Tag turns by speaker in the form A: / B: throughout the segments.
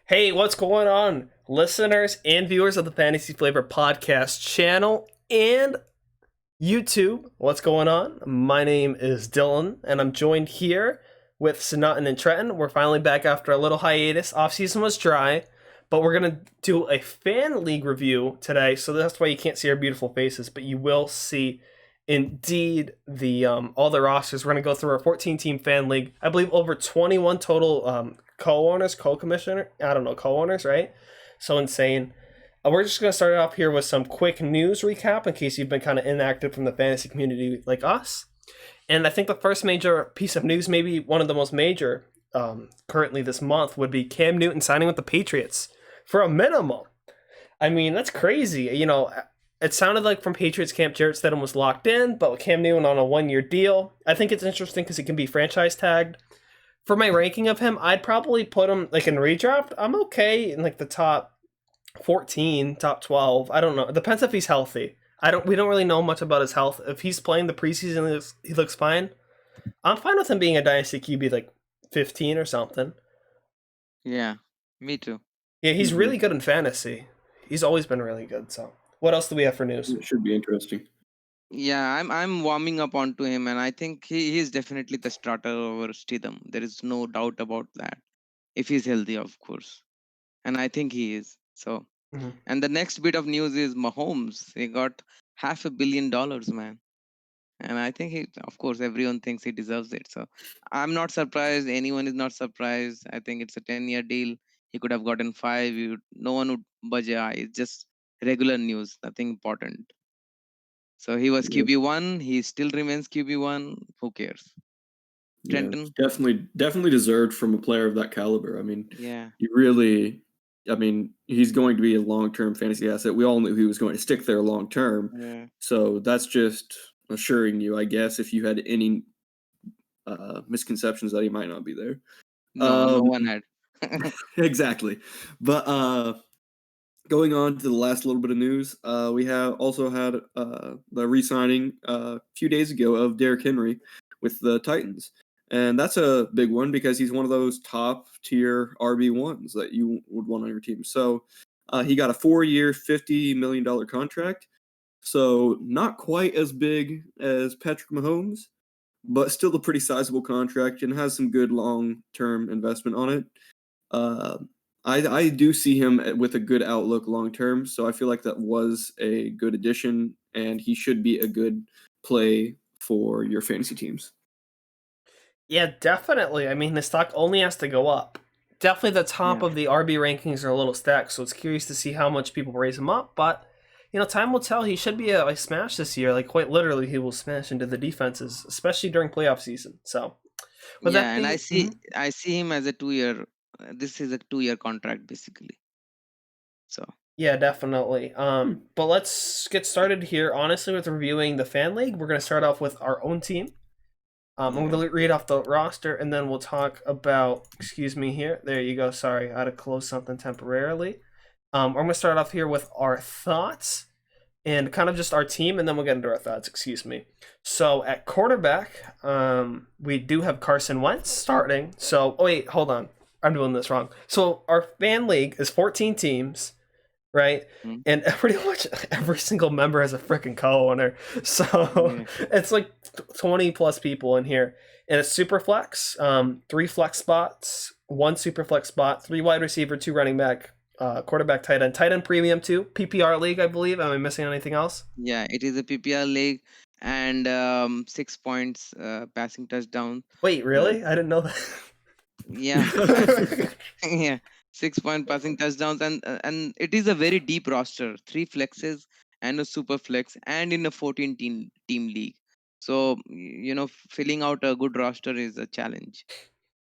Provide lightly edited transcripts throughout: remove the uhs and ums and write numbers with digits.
A: Hey, what's going on, listeners and viewers of the Fantasy Flavor Podcast channel and YouTube? What's going on? My name is Dylan, and I'm joined here with Sanatan and Trenton. We're finally back after a little hiatus. Offseason was dry, but we're going to do a fan league review today, so that's why you can't see our beautiful faces, but you will see indeed the all the rosters. We're going to go through our 14-team fan league. I believe over 21 total co-owners, co-commissioner, I don't know, co-owners, right? So insane. We're just going to start off here with some quick news recap in case you've been kind of inactive from the fantasy community like us. And I think the first major piece of news, maybe one of the most major currently this month, would be Cam Newton signing with the Patriots for a minimum. I mean, that's crazy. You know, it sounded like from Patriots camp, Jarrett Stidham was locked in, but with Cam Newton on a one-year deal, I think it's interesting because he can be franchise tagged. For my ranking of him, I'd probably put him like in redraft. I'm okay in like the top 14, top 12. I don't know. It depends if he's healthy. We don't really know much about his health. If he's playing the preseason, he looks fine. I'm fine with him being a dynasty QB like 15 or something.
B: Yeah, me too.
A: Yeah, he's really good in fantasy. He's always been really good. So, what else do we have for news?
C: It should be interesting.
B: Yeah, I'm warming up onto him, and I think he is definitely the starter over Stidham. There is no doubt about that. If he's healthy, of course, and I think he is. So, and the next bit of news is Mahomes. He got $500 million, man, and I think of course, everyone thinks he deserves it. So, I'm not surprised. Anyone is not surprised. I think it's a 10-year deal. He could have gotten 5. No one would budge an eye. It's just regular news, nothing important. So he was QB1. He still remains QB1. Who cares? Trenton?
C: Yeah, definitely deserved from a player of that caliber. I mean,
B: yeah,
C: he's going to be a long-term fantasy asset. We all knew he was going to stick there long-term.
B: Yeah.
C: So that's just assuring you, I guess, if you had any misconceptions that he might not be there.
B: No one had.
C: Exactly. But going on to the last little bit of news, we have also had the re-signing a few days ago of Derrick Henry with the Titans. And that's a big one because he's one of those top-tier RB1s that you would want on your team. So he got a 4-year, $50 million contract. So not quite as big as Patrick Mahomes, but still a pretty sizable contract and has some good long-term investment on it. I do see him with a good outlook long-term, so I feel like that was a good addition, and he should be a good play for your fantasy teams.
A: Yeah, definitely. I mean, the stock only has to go up. Definitely the top of the RB rankings are a little stacked, so it's curious to see how much people raise him up. But, you know, time will tell. He should be a smash this year. Like, quite literally, he will smash into the defenses, especially during playoff season. So,
B: I see him as a 2-year. This is a 2-year contract, basically. So.
A: Yeah, definitely. But let's get started here, honestly, with reviewing the fan league. We're going to start off with our own team. I'm going to read off the roster, and then we'll talk about, excuse me here. There you go. Sorry, I had to close something temporarily. I'm going to start off here with our thoughts and kind of just our team, and then we'll get into our thoughts, excuse me. So at quarterback, we do have Carson Wentz starting. So, wait, hold on. I'm doing this wrong. So our fan league is 14 teams. Right? And pretty much every single member has a freaking co-owner. So it's like 20 plus people in here. And it's super flex, 3 flex spots, 1 super flex spot, 3 wide receiver, 2 running back, quarterback, tight end premium too. PPR league, I believe. Am I missing anything else?
B: Yeah, it is a PPR league and 6 points passing touchdown.
A: Wait, really? I didn't know that.
B: Yeah. Yeah. 6-point passing touchdowns, and it is a very deep roster. 3 flexes and a super flex, and in a 14-team league. So, you know, filling out a good roster is a challenge.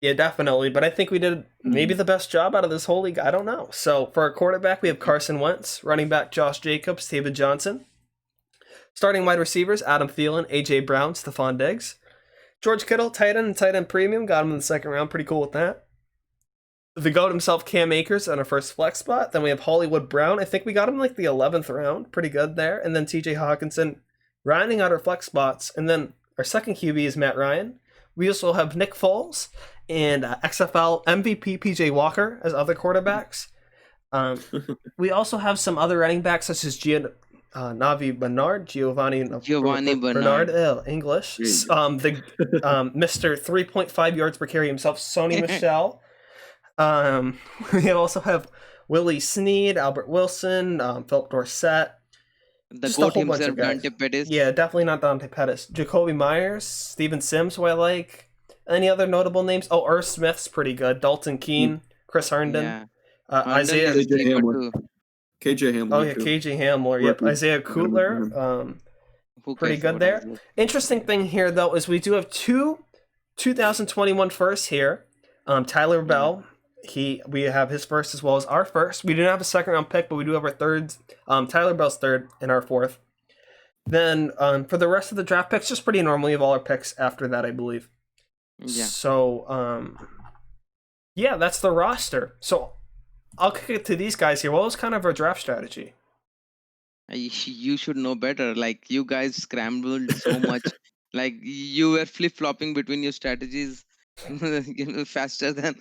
A: Yeah, definitely. But I think we did maybe the best job out of this whole league. I don't know. So for our quarterback, we have Carson Wentz, running back Josh Jacobs, David Johnson. Starting wide receivers, Adam Thielen, A.J. Brown, Stephon Diggs. George Kittle, tight end and tight end premium. Got him in the second round. Pretty cool with that. The GOAT himself, Cam Akers, on our first flex spot. Then we have Hollywood Brown. I think we got him like the 11th round. Pretty good there. And then TJ Hawkinson rounding out our flex spots. And then our second QB is Matt Ryan. We also have Nick Foles and XFL MVP PJ Walker as other quarterbacks. We also have some other running backs such as Navi Bernard, Giovanni
B: Bernard.
A: English.
C: There you go.
A: Mr. 3.5 yards per carry himself, Sony Michel. We also have Willie Snead, Albert Wilson, Philip Dorsett.
B: The
A: Just a
B: goat
A: whole bunch of
B: himself,
A: guys.
B: Dante Pettis.
A: Yeah, definitely not Dante Pettis. Jacoby Myers, Steven Sims, who I like. Any other notable names? Oh, Irv Smith's pretty good. Dalton Keene, Chris Herndon,
B: Yeah.
A: Isaiah.
B: Herndon is
C: KJ
B: keeper
C: Hamler.
B: too.
C: KJ Hamler.
A: Oh yeah,
C: too.
A: KJ Hamler. Yep,
C: Rookie.
A: Isaiah Kutler.
B: Who
A: Pretty
B: cares
A: good
B: about
A: there.
B: Isaiah?
A: Interesting thing here though is we do have two 2021 firsts here. Tyler Bell. We have his first as well as our first. We didn't have a second round pick, but we do have our third. Tyler Bell's third and our fourth. Then for the rest of the draft picks, just pretty normal. We have all our picks after that, I believe.
B: Yeah.
A: So yeah, that's the roster. So I'll kick it to these guys here. What was kind of our draft strategy?
B: You should know better. Like, you guys scrambled so much. Like, you were flip-flopping between your strategies faster than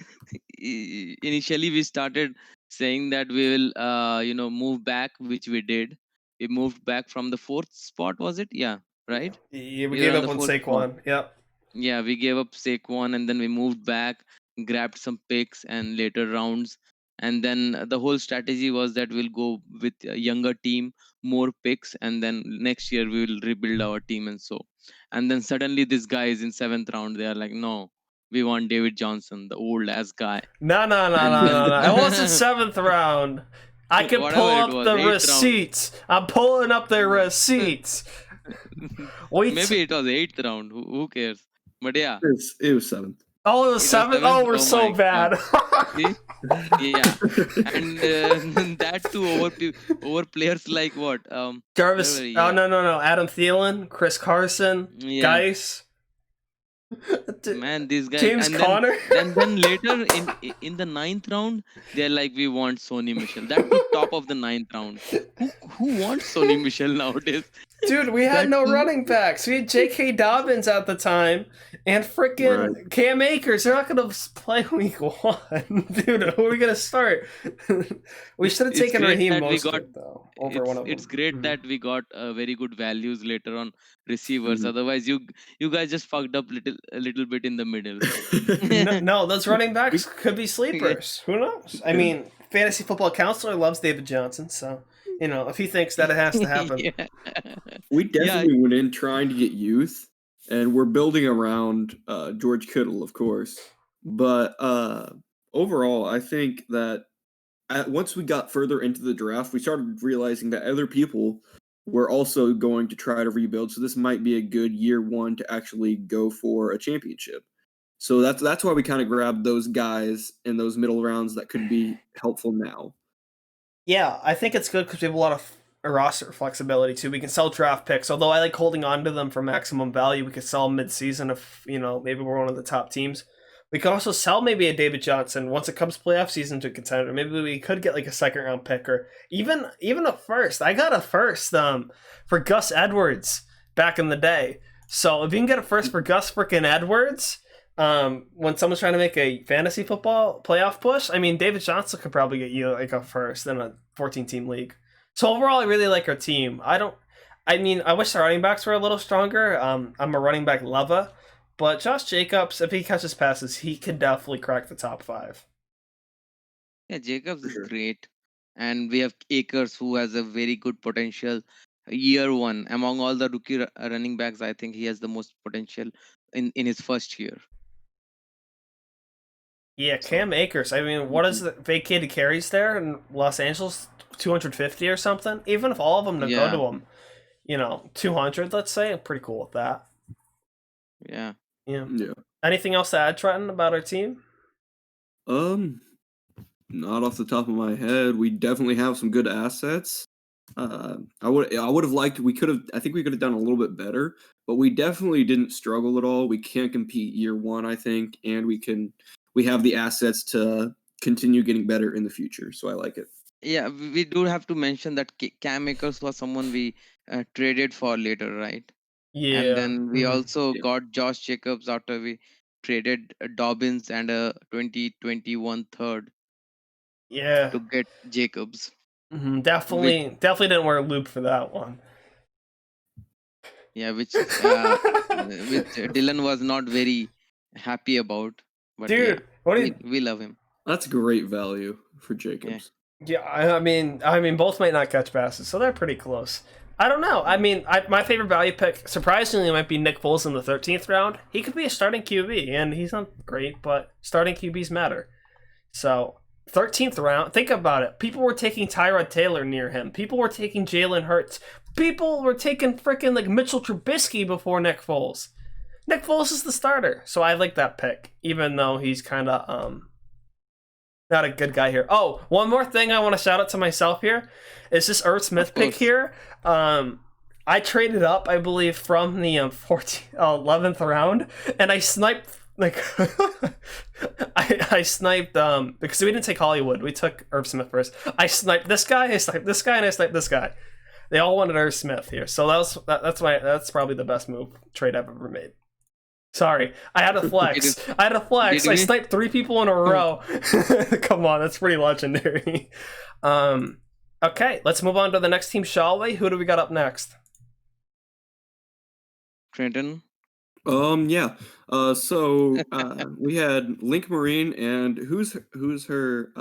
B: initially. We started saying that we will move back, which we did. We moved back from the 4th spot, was it? Yeah, right?
A: Yeah, we
B: We
A: gave
B: were
A: up
B: on
A: on
B: the 4th spot.
A: Saquon. Yep.
B: Yeah, we gave up Saquon, and then we moved back, grabbed some picks and later rounds. And then the whole strategy was that we'll go with a younger team, more picks, and then next year we will rebuild our team and so. And then suddenly these guys in 7th round, they are like, no, we want David Johnson, the old ass guy.
A: No. It wasn't 7th round. I can
B: Whatever
A: pull
B: it
A: up
B: was,
A: the
B: 8th round.
A: receipts. I'm pulling up the receipts. Wait.
B: Maybe it was 8th round. Who cares? But yeah.
C: It was 7th.
A: Oh, it was
B: It was
A: 7th?
B: 7th?
A: Oh, we're
B: Oh
A: so
B: my
A: bad.
B: See? Yeah. And that too over players like what?
A: Jarvis.
B: whatever,
A: Oh,
B: yeah.
A: no. Adam Thielen, Chris Carson,
B: Yeah.
A: Geis.
B: Man, these guys.
A: James
B: And
A: Conner.
B: then later in the 9th round, they're like, we want Sony Michel. That was top of the 9th round. Who wants Sony Michel nowadays?
A: Dude, we had
B: That
A: no
B: too-
A: running backs. We had J.K. Dobbins at the time and freaking Cam Akers. They're not going to play week 1. Dude, who are we going to start? We should have
B: It's
A: taken
B: great
A: Raheem
B: that we
A: Mostert, though, over one of them.
B: It's great
A: Mhm.
B: that we got very good values later on receivers.
C: Mhm.
B: Otherwise, you guys just fucked up a little bit in the middle.
A: No, those running backs could be sleepers. Who knows? I mean, Fantasy Football Counselor loves David Johnson, so, if he thinks that it has to happen.
B: Yeah.
C: We definitely went in trying to get youth, and we're building around George Kittle, of course. But overall, I think that once we got further into the draft, we started realizing that other people were also going to try to rebuild. So this might be a good year one to actually go for a championship. So that's why we kind of grabbed those guys in those middle rounds that could be helpful now.
A: Yeah, I think it's good because we have a lot of roster flexibility too. We can sell draft picks, although I like holding on to them for maximum value. We could sell mid-season if maybe we're one of the top teams. We could also sell maybe a David Johnson once it comes playoff season to a contender. Maybe we could get like a 2nd round pick or even a first. I got a first for Gus Edwards back in the day. So if you can get a first for Gus freaking Edwards, when someone's trying to make a fantasy football playoff push, I mean David Johnson could probably get you like a first in a 14-team league. So overall, I really like our team. I wish the running backs were a little stronger. I'm a running back lover, but Josh Jacobs, if he catches passes, he could definitely crack the top 5.
B: Yeah, Jacobs
C: For
B: is
C: sure.
B: great. And we have Akers, who has a very good potential. Year 1, among all the rookie running backs, I think he has the most potential in his first year.
A: Yeah, Cam Akers. I mean, what is the vacated carries there in Los Angeles? 250 or something? Even if all of them to go to him, 200, let's say, I'm pretty cool with that.
B: Yeah.
A: Yeah.
C: Yeah.
A: Anything else to add, Trenton, about our team?
C: Not off the top of my head. We definitely have some good assets. I would have liked. I think we could have done a little bit better, but we definitely didn't struggle at all. We can't compete year 1, I think, and we have the assets to continue getting better in the future. So I like it.
B: Yeah, we do have to mention that Cam Akers was someone we traded for later, right?
A: Yeah.
B: And then we
A: Mhm.
B: also
C: Yeah.
B: got Josh Jacobs after we traded Dobbins and a 2021 third
A: Yeah,
B: to get Jacobs.
A: definitely didn't wear a loop for that one.
B: Yeah, which Dylan was not very happy about. But
A: Dude,
B: yeah,
A: what do you?
B: we love him.
C: That's great value for Jacobs.
A: Yeah, I mean, both might not catch passes, so they're pretty close. I don't know. I mean, my favorite value pick, surprisingly, might be Nick Foles in the 13th round. He could be a starting QB, and he's not great, but starting QBs matter. So, 13th round, think about it. People were taking Tyrod Taylor near him. People were taking Jalen Hurts. People were taking freaking like Mitchell Trubisky before Nick Foles. Nick Foles is the starter, so I like that pick, even though he's kind of not a good guy here. Oh, one more thing I want to shout out to myself here is this Irv Smith pick here. I traded up, I believe, from the 11th round, and I sniped like I sniped because we didn't take Hollywood, we took Irv Smith first. I sniped this guy, I sniped this guy, and I sniped this guy. They all wanted Irv Smith here, so that's probably the best trade I've ever made. Sorry, I had a flex. I sniped 3 people in a row. Come on, that's pretty legendary. Okay, let's move on to the next team, shall we? Who do we got up next?
B: Trenton.
C: Yeah. So we had Link Marine and who's her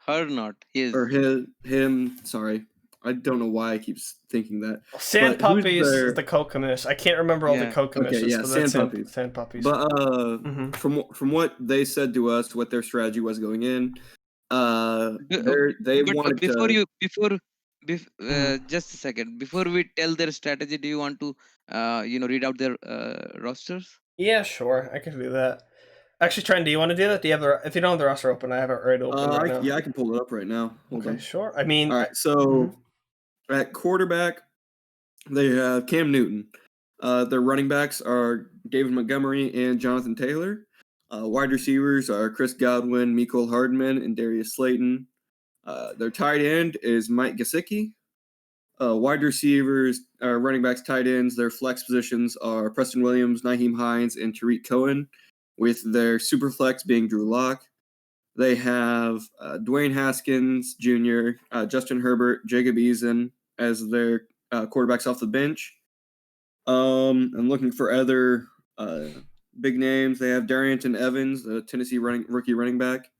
B: Her, not his.
C: or him. Sorry, I don't know why I keep thinking that.
A: Sand
C: But who's
A: Puppies
C: their-
A: is the Kokomish. I can't remember all the
B: Yeah.
A: Kokomishes.
C: Okay, yeah,
A: but that's
C: Sand Puppies.
A: Sand Puppies.
C: But
A: Mhm.
C: from what they said to us, what their strategy was going in, they
B: But
C: wanted
B: before
C: to.
B: you before
A: Mhm.
B: just a second, before we tell their strategy, do you want to read out their rosters?
A: Yeah, sure, I can do that. Actually, Trent, do you want to do that? Do you have if you don't have the roster open, I have it right open right now.
C: Yeah, I can pull it up right now. Hold
A: Okay,
C: on.
A: sure. I mean,
C: All right, so
A: Mhm.
C: at quarterback, they have Cam Newton. Their running backs are David Montgomery and Jonathan Taylor. Wide receivers are Chris Godwin, Mecole Hardman, and Darius Slayton. Their tight end is Mike Gesicki. Wide receivers, running backs, tight ends, their flex positions are Preston Williams, Nyheim Hines, and Tariq Cohen, with their super flex being Drew Lock. They have Dwayne Haskins Jr., Justin Herbert, Jacob Eason as their quarterbacks off the bench. I'm looking for other big names. They have Darrington Evans, the Tennessee rookie running back.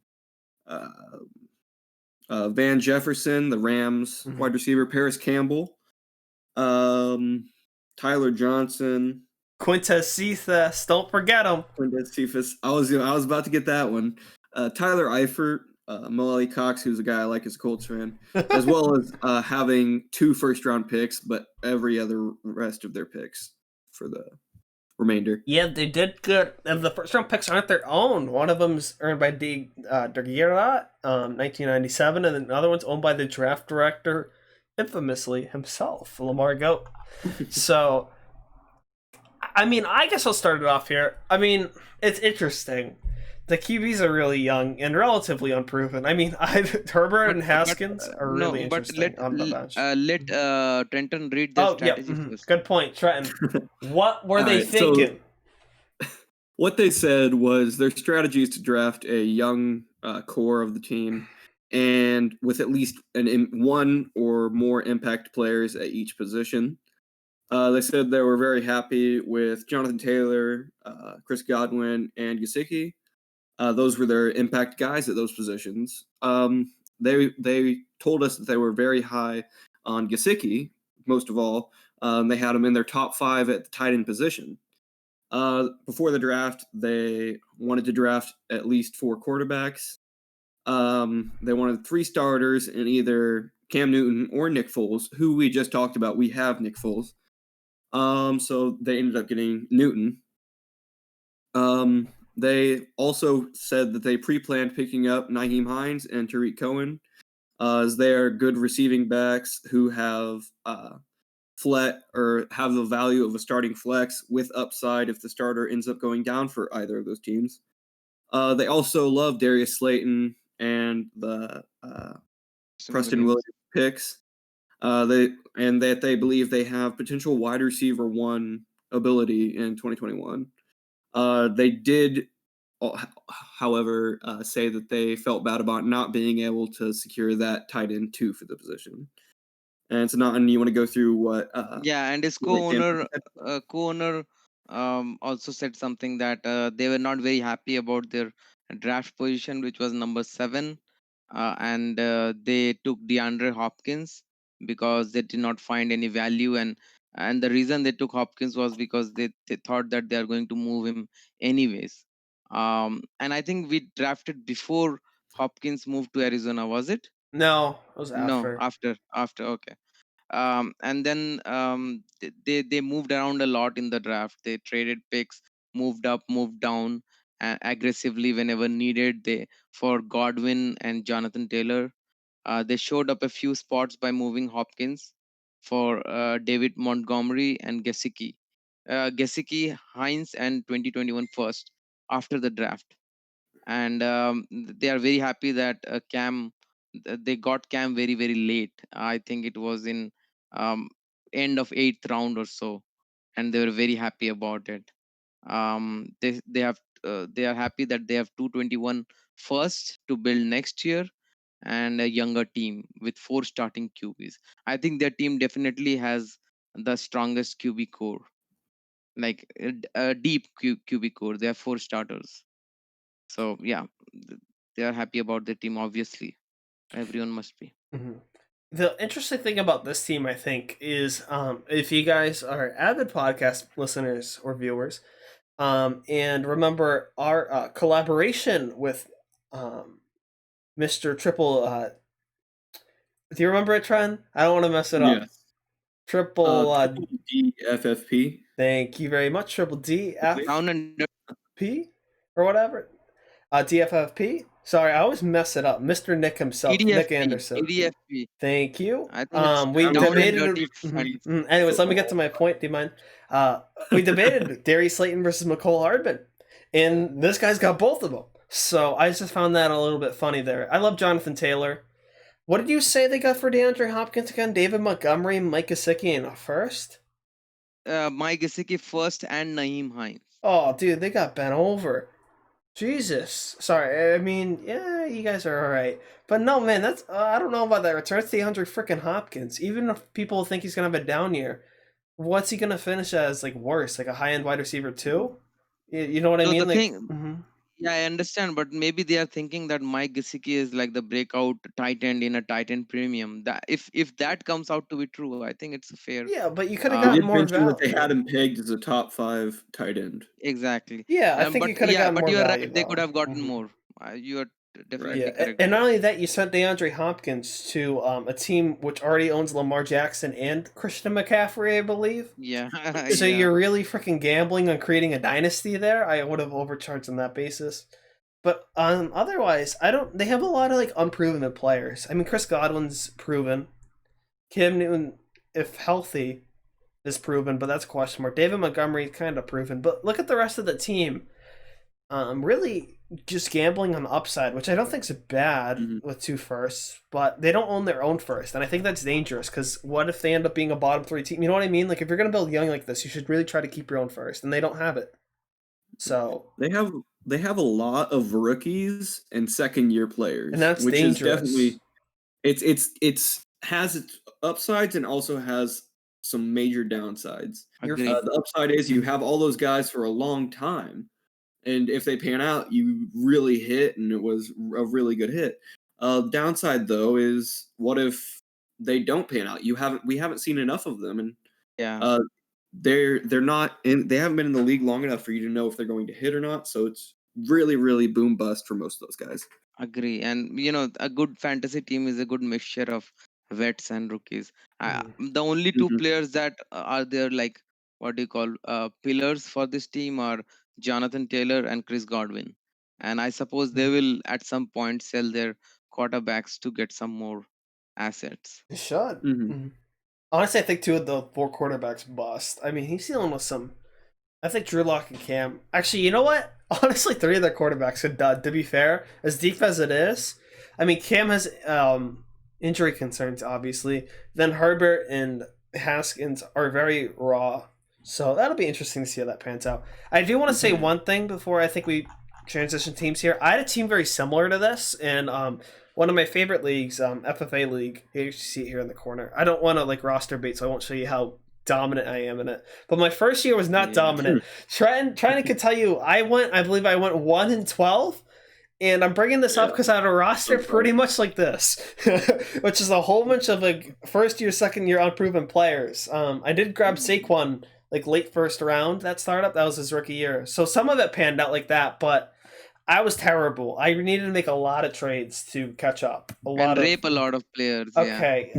C: Van Jefferson, the Rams
A: Mhm.
C: wide receiver. Paris Campbell. Tyler Johnson.
A: Quintez Cephas, don't forget him.
C: Quintez Cephas. I was about to get that one. Tyler Eifert, Mo Ali Cox, who's a guy I like as a Colts fan, as well as having 2 first-round picks, but every other rest of their picks for the remainder.
A: Yeah, they did good. And the first round picks aren't their own. One of them's earned by Dergira, 1997, and another one's owned by the draft director, infamously himself, Lamar Goat. So, I mean, I guess I'll start it off here. I mean, it's interesting. The QBs are really young and relatively unproven. I mean, Herbert and Haskins are really interesting on the bench.
B: Let Trenton read their strategy first.
A: Good point, Trenton. What were they
C: Alright, so-
A: thinking?
C: What they said was their strategy is to draft a young core of the team, and with at least one or more impact players at each position. They said they were very happy with Jonathan Taylor, Chris Godwin, and Gesicki. Those were their impact guys at those positions. They told us that they were very high on Gesicki, most of all. They had him in their top 5 at the tight end position. Before the draft, they wanted to draft at least 4 quarterbacks. They wanted 3 starters in either Cam Newton or Nick Foles, who we just talked about. We have Nick Foles. So they ended up getting Newton. They also said that they pre-planned picking up Nyheim Hines and Tariq Cohen, as they are good receiving backs who have have the value of a starting flex with upside if the starter ends up going down for either of those teams. They also love Darius Slayton and the Preston Williams picks. They believe they have potential wide receiver 1 ability in 2021. They did however, say that they felt bad about not being able to secure that tight end 2 for the position. And so not, and you want to go through what
B: Yeah, and his
C: what Cam
B: co-owner,
C: said?
B: co-owner, also said something that they were not very happy about their draft position, which was number 7, and they took DeAndre Hopkins because they did not find any value, and the reason they took Hopkins was because they thought that they are going to move him anyways. And I think we drafted before Hopkins moved to Arizona, was it?
A: No, it was
B: No,
A: after.
B: after, okay. And then they moved around a lot in the draft. They traded picks, moved up, moved down, aggressively whenever needed. They for Godwin and Jonathan Taylor. They showed up a few spots by moving Hopkins for David Montgomery and Gesicki, Hines, and 2021 first after the draft. And they are very happy that they got Cam very very late. I think it was in um, end of 8th round or so, and they were very happy about it. They are happy that they have 221 first to build next year and a younger team with 4 starting QBs. I think their team definitely has the strongest QB core, like a deep QB core. They have 4 starters. So yeah, they are happy about their team. Obviously, everyone must be.
A: Mhm. The interesting thing about this team, I think, is if you guys are avid podcast listeners or viewers, and remember our collaboration with Mr. Triple. Do you remember it, Trent? I don't want to mess it up.
C: Yes.
A: Triple.
C: Triple DFFP.
A: Thank you very much. Triple DFP
B: Down and
A: or whatever. DFFP. Sorry, I always mess it up. Mr. Nick himself, Nick Anderson.
B: EDFP.
A: Thank you.
B: I think it's
A: We
B: down and
A: debated.
B: dirty fantasy.
A: Anyways, let me get to my point. Do you mind? We debated Darius Slayton versus McCole Hardman, and this guy's got both of them. So I just found that a little bit funny there. I love Jonathan Taylor. What did you say they got for DeAndre Hopkins again? David Montgomery, Mike Gesicki in a first?
B: Mike Gesicki first and Naeem Hines.
A: Oh, dude, they got bent over. Jesus. Sorry, I mean, yeah, you guys are all right. But no, man, that's I don't know about that return. It's DeAndre freaking Hopkins. Even if people think he's going to have a down year, what's he going to finish as, like, worse? Like a high-end wide receiver too? You know what I
B: So
A: mean?
B: the
A: Like,
B: thing, yeah, I understand, but maybe they are thinking that Mike Gesicki is like the breakout tight end in a tight end premium. That if that comes out to be true, I think it's a fair.
A: yeah, but you could have
C: They
A: gotten
C: did
A: more
C: mention that they
A: value.
C: had him pegged as a top 5 tight end.
B: Exactly.
A: Yeah, I think
B: But
A: you could have
B: yeah,
A: gotten
B: but
A: more
B: you are
A: value.
B: right. They could
A: though.
B: have gotten
A: Mhm.
B: more. You are definitely
A: Yeah,
B: correct.
A: and
B: there.
A: not only that, you sent DeAndre Hopkins to a team which already owns Lamar Jackson and Christian McCaffrey, I believe.
B: Yeah.
A: So
B: Yeah.
A: you're really freaking gambling on creating a dynasty there. I would have overcharged on that basis. But otherwise, I don't. They have a lot of like unproven players. I mean, Chris Godwin's proven. Cam Newton, if healthy, is proven, but that's a question mark. David Montgomery kind of proven. But look at the rest of the team. Really just gambling on the upside, which I don't think is bad with 2 firsts, but they don't own their own first, and I think that's dangerous because what if they end up being a bottom 3 team? You know what I mean? Like if you're gonna build young like this, you should really try to keep your own first, and they don't have it. So
C: They have a lot of rookies and second-year players,
A: and that's
C: which
A: dangerous.
C: is definitely it's has its upsides and also has some major downsides.
B: Agree.
C: The upside is you have all those guys for a long time, and if they pan out, you really hit, and it was a really good hit. Downside though is what if they don't pan out? We haven't seen enough of them, and
B: Yeah.
C: they're not in. They haven't been in the league long enough for you to know if they're going to hit or not. So it's really boom bust for most of those guys.
B: Agree. And a good fantasy team is a good mixture of vets and rookies. The only 2
C: Mhm.
B: players that are there, like what do you call pillars for this team, are Jonathan Taylor and Chris Godwin. And I suppose they will at some point sell their quarterbacks to get some more assets.
A: It should.
C: Mhm.
A: Honestly, I think 2 of the 4 quarterbacks bust. I mean, he's dealing with some. I think Drew Lock and Cam. Actually, you know what? Honestly, 3 of their quarterbacks are dud. To be fair, as deep as it is, I mean, Cam has injury concerns, obviously. Then Herbert and Haskins are very raw. So that'll be interesting to see how that pans out. I do want to say one thing before I think we transition teams here. I had a team very similar to this, and one of my favorite leagues, FFA League. You see it here in the corner. I don't want to like roster bait, so I won't show you how dominant I am in it. But my first year was not dominant. Trying to tell you, I believe I went 1-12. And I'm bringing this up because I had a roster pretty much like this, which is a whole bunch of like first year, second year unproven players. I did grab Saquon like late first round, that startup. That was his rookie year. So some of it panned out like that, but I was terrible. I needed to make a lot of trades to catch up.
B: A lot of players.
A: Okay.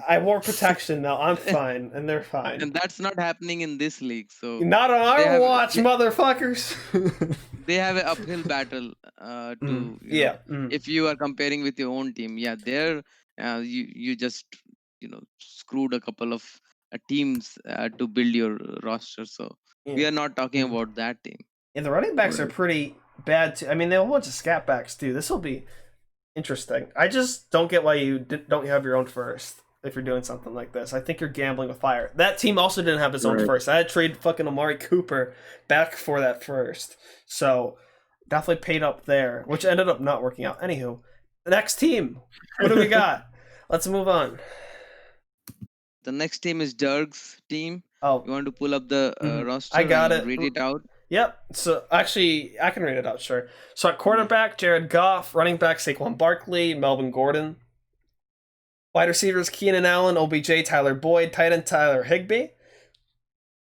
A: I wore protection now. I'm fine, and they're fine.
B: And that's not happening in this league. So
A: not on our watch, motherfuckers.
B: They have an uphill battle to if you are comparing with your own team. Yeah, there you just screwed a couple of teams to build your roster. So we are not talking about that team.
A: And the running backs are pretty bad too. I mean, they have a bunch of scat backs too. This will be interesting. I just don't get why you don't have your own first if you're doing something like this. I think you're gambling with fire. That team also didn't have his own first. I had to trade fucking Amari Cooper back for that first. So definitely paid up there, which ended up not working out. Anywho, the next team. What do we got? Let's move on.
B: The next team is Dirk's team.
A: Oh,
B: you want to pull up the roster?
A: I got it.
B: Read it out.
A: Yep. So actually, I can read it out. Sure. So at quarterback, Jared Goff. Running back, Saquon Barkley, Melvin Gordon. Wide receivers, Keenan Allen, OBJ, Tyler Boyd, tight end Tyler Higbee.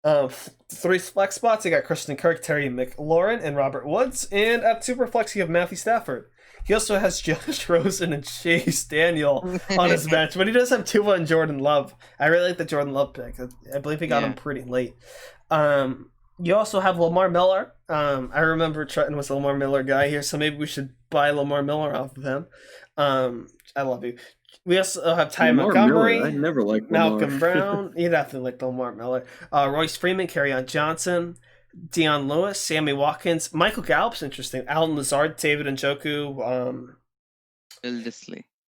A: 3 flex spots, you got Christian Kirk, Terry McLaurin, and Robert Woods. And at super flex, you have Matthew Stafford. He also has Josh Rosen and Chase Daniel on his bench, but he does have Tua and Jordan Love. I really like the Jordan Love pick. I believe he got him pretty late. You also have Lamar Miller. I remember Trenton was a Lamar Miller guy here, so maybe we should buy Lamar Miller off of him. I love you. We also have Ty Montgomery.
C: I never liked Lamar.
A: Malcolm Brown. You definitely like Lamar Miller. Royce Freeman, Kerryon Johnson, Deion Lewis, Sammy Watkins, Michael Gallup's interesting. Alan Lazard, David Njoku,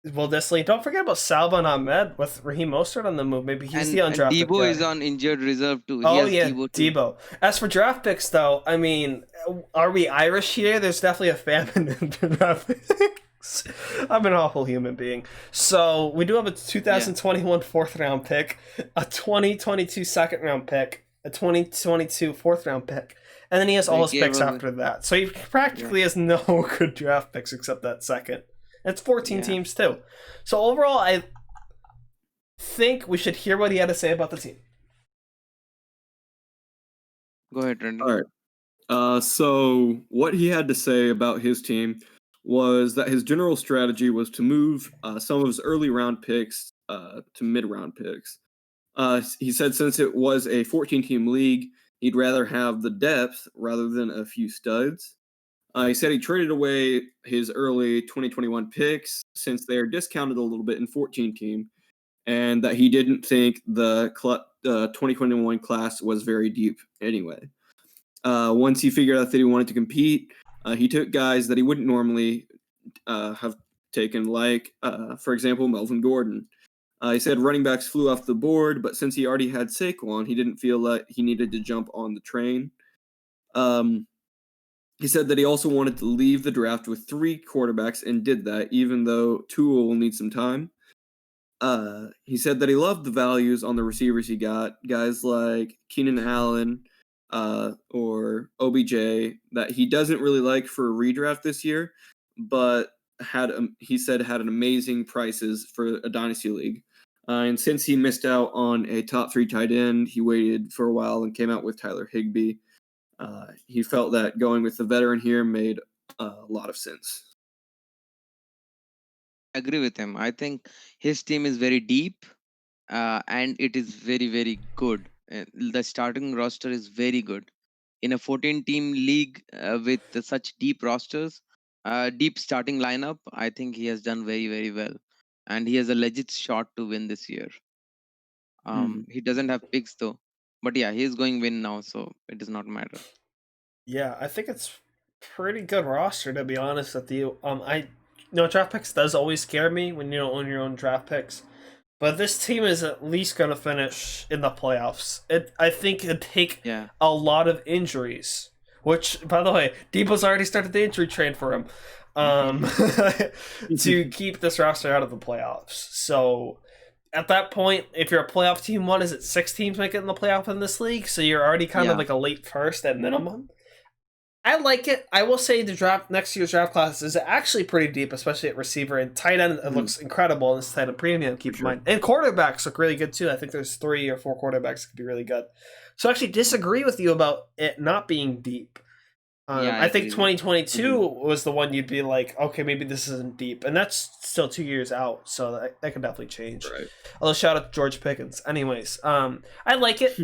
A: Will Disley. Don't forget about Salvan Ahmed with Raheem Mostert on the move. Maybe he's the undrafted
B: and Debo
A: guy.
B: is on injured reserve too.
A: Debo. As for draft picks, though, I mean, are we Irish here? There's definitely a famine in draft picks. I'm an awful human being. So we do have a 2021 4th round pick, a 2022 2nd round pick, a 2022 4th round pick, and then he has all his picks after that. So he practically has no good draft picks except that second. It's 14 teams too. So overall, I think we should hear what he had to say about the team.
B: Go ahead, Randy.
C: All right. So what he had to say about his team was that his general strategy was to move some of his early round picks to mid-round picks. He said since it was a 14-team league, he'd rather have the depth rather than a few studs. He said he traded away his early 2021 picks since they are discounted a little bit in 14-team, and that he didn't think the 2021 class was very deep anyway. Once he figured out that he wanted to compete, he took guys that he wouldn't normally have taken, like, for example, Melvin Gordon. He said running backs flew off the board, but since he already had Saquon, he didn't feel like he needed to jump on the train. He said that he also wanted to leave the draft with 3 quarterbacks and did that, even though Tua will need some time. He said that he loved the values on the receivers he got, guys like Keenan Allen or OBJ, that he doesn't really like for a redraft this year, but he said had an amazing prices for a dynasty league. And since he missed out on a top 3 tight end, he waited for a while and came out with Tyler Higbee. He felt that going with the veteran here made a lot of sense.
B: I agree with him. I think his team is very deep and it is very, very good. The starting roster is very good. In a 14-team league with such deep rosters, deep starting lineup, I think he has done very, very well. And he has a legit shot to win this year. He doesn't have picks though. But yeah, he is going win now, so it does not matter.
A: Yeah, I think it's pretty good roster, to be honest with you. Draft picks does always scare me when you don't own your own draft picks. But this team is at least going to finish in the playoffs. I think it'd take a lot of injuries, which, by the way, Debo's already started the injury train for him, to keep this roster out of the playoffs. So at that point, if you're a playoff team, what is it? 6 teams make it in the playoff in this league, so you're already kind of like a late first at minimum. I like it. I will say the next year's draft class is actually pretty deep, especially at receiver and tight end. It looks incredible in this tight end premium. Keep in mind, and quarterbacks look really good too. I think there's 3 or 4 quarterbacks that could be really good. So I actually disagree with you about it not being deep. I think 2022 was the one you'd be like, okay, maybe this isn't deep, and that's still 2 years out, so that could definitely change.
C: Right.
A: Although shout out to George Pickens. Anyways, I like it.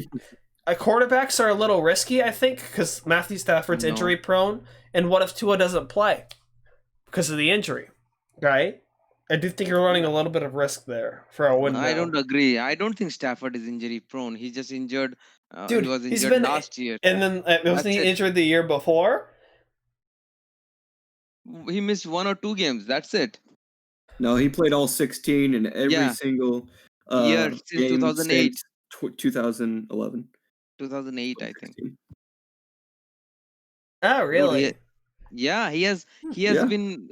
A: Quarterbacks are a little risky, I think, because Matthew Stafford's injury prone. And what if Tua doesn't play because of the injury, right? I do think you're running a little bit of risk there for a win.
B: I don't agree. I don't think Stafford is injury prone. He's just injured.
A: Dude,
B: he was
A: he's
B: injured
A: been
B: last year.
A: And then wasn't he injured the year before?
B: He missed 1 or 2 games. That's it.
C: No, he played all 16 in every single
B: year since 2008.
C: 2011.
B: 2008, I think.
A: Oh, really?
B: Yeah, he has been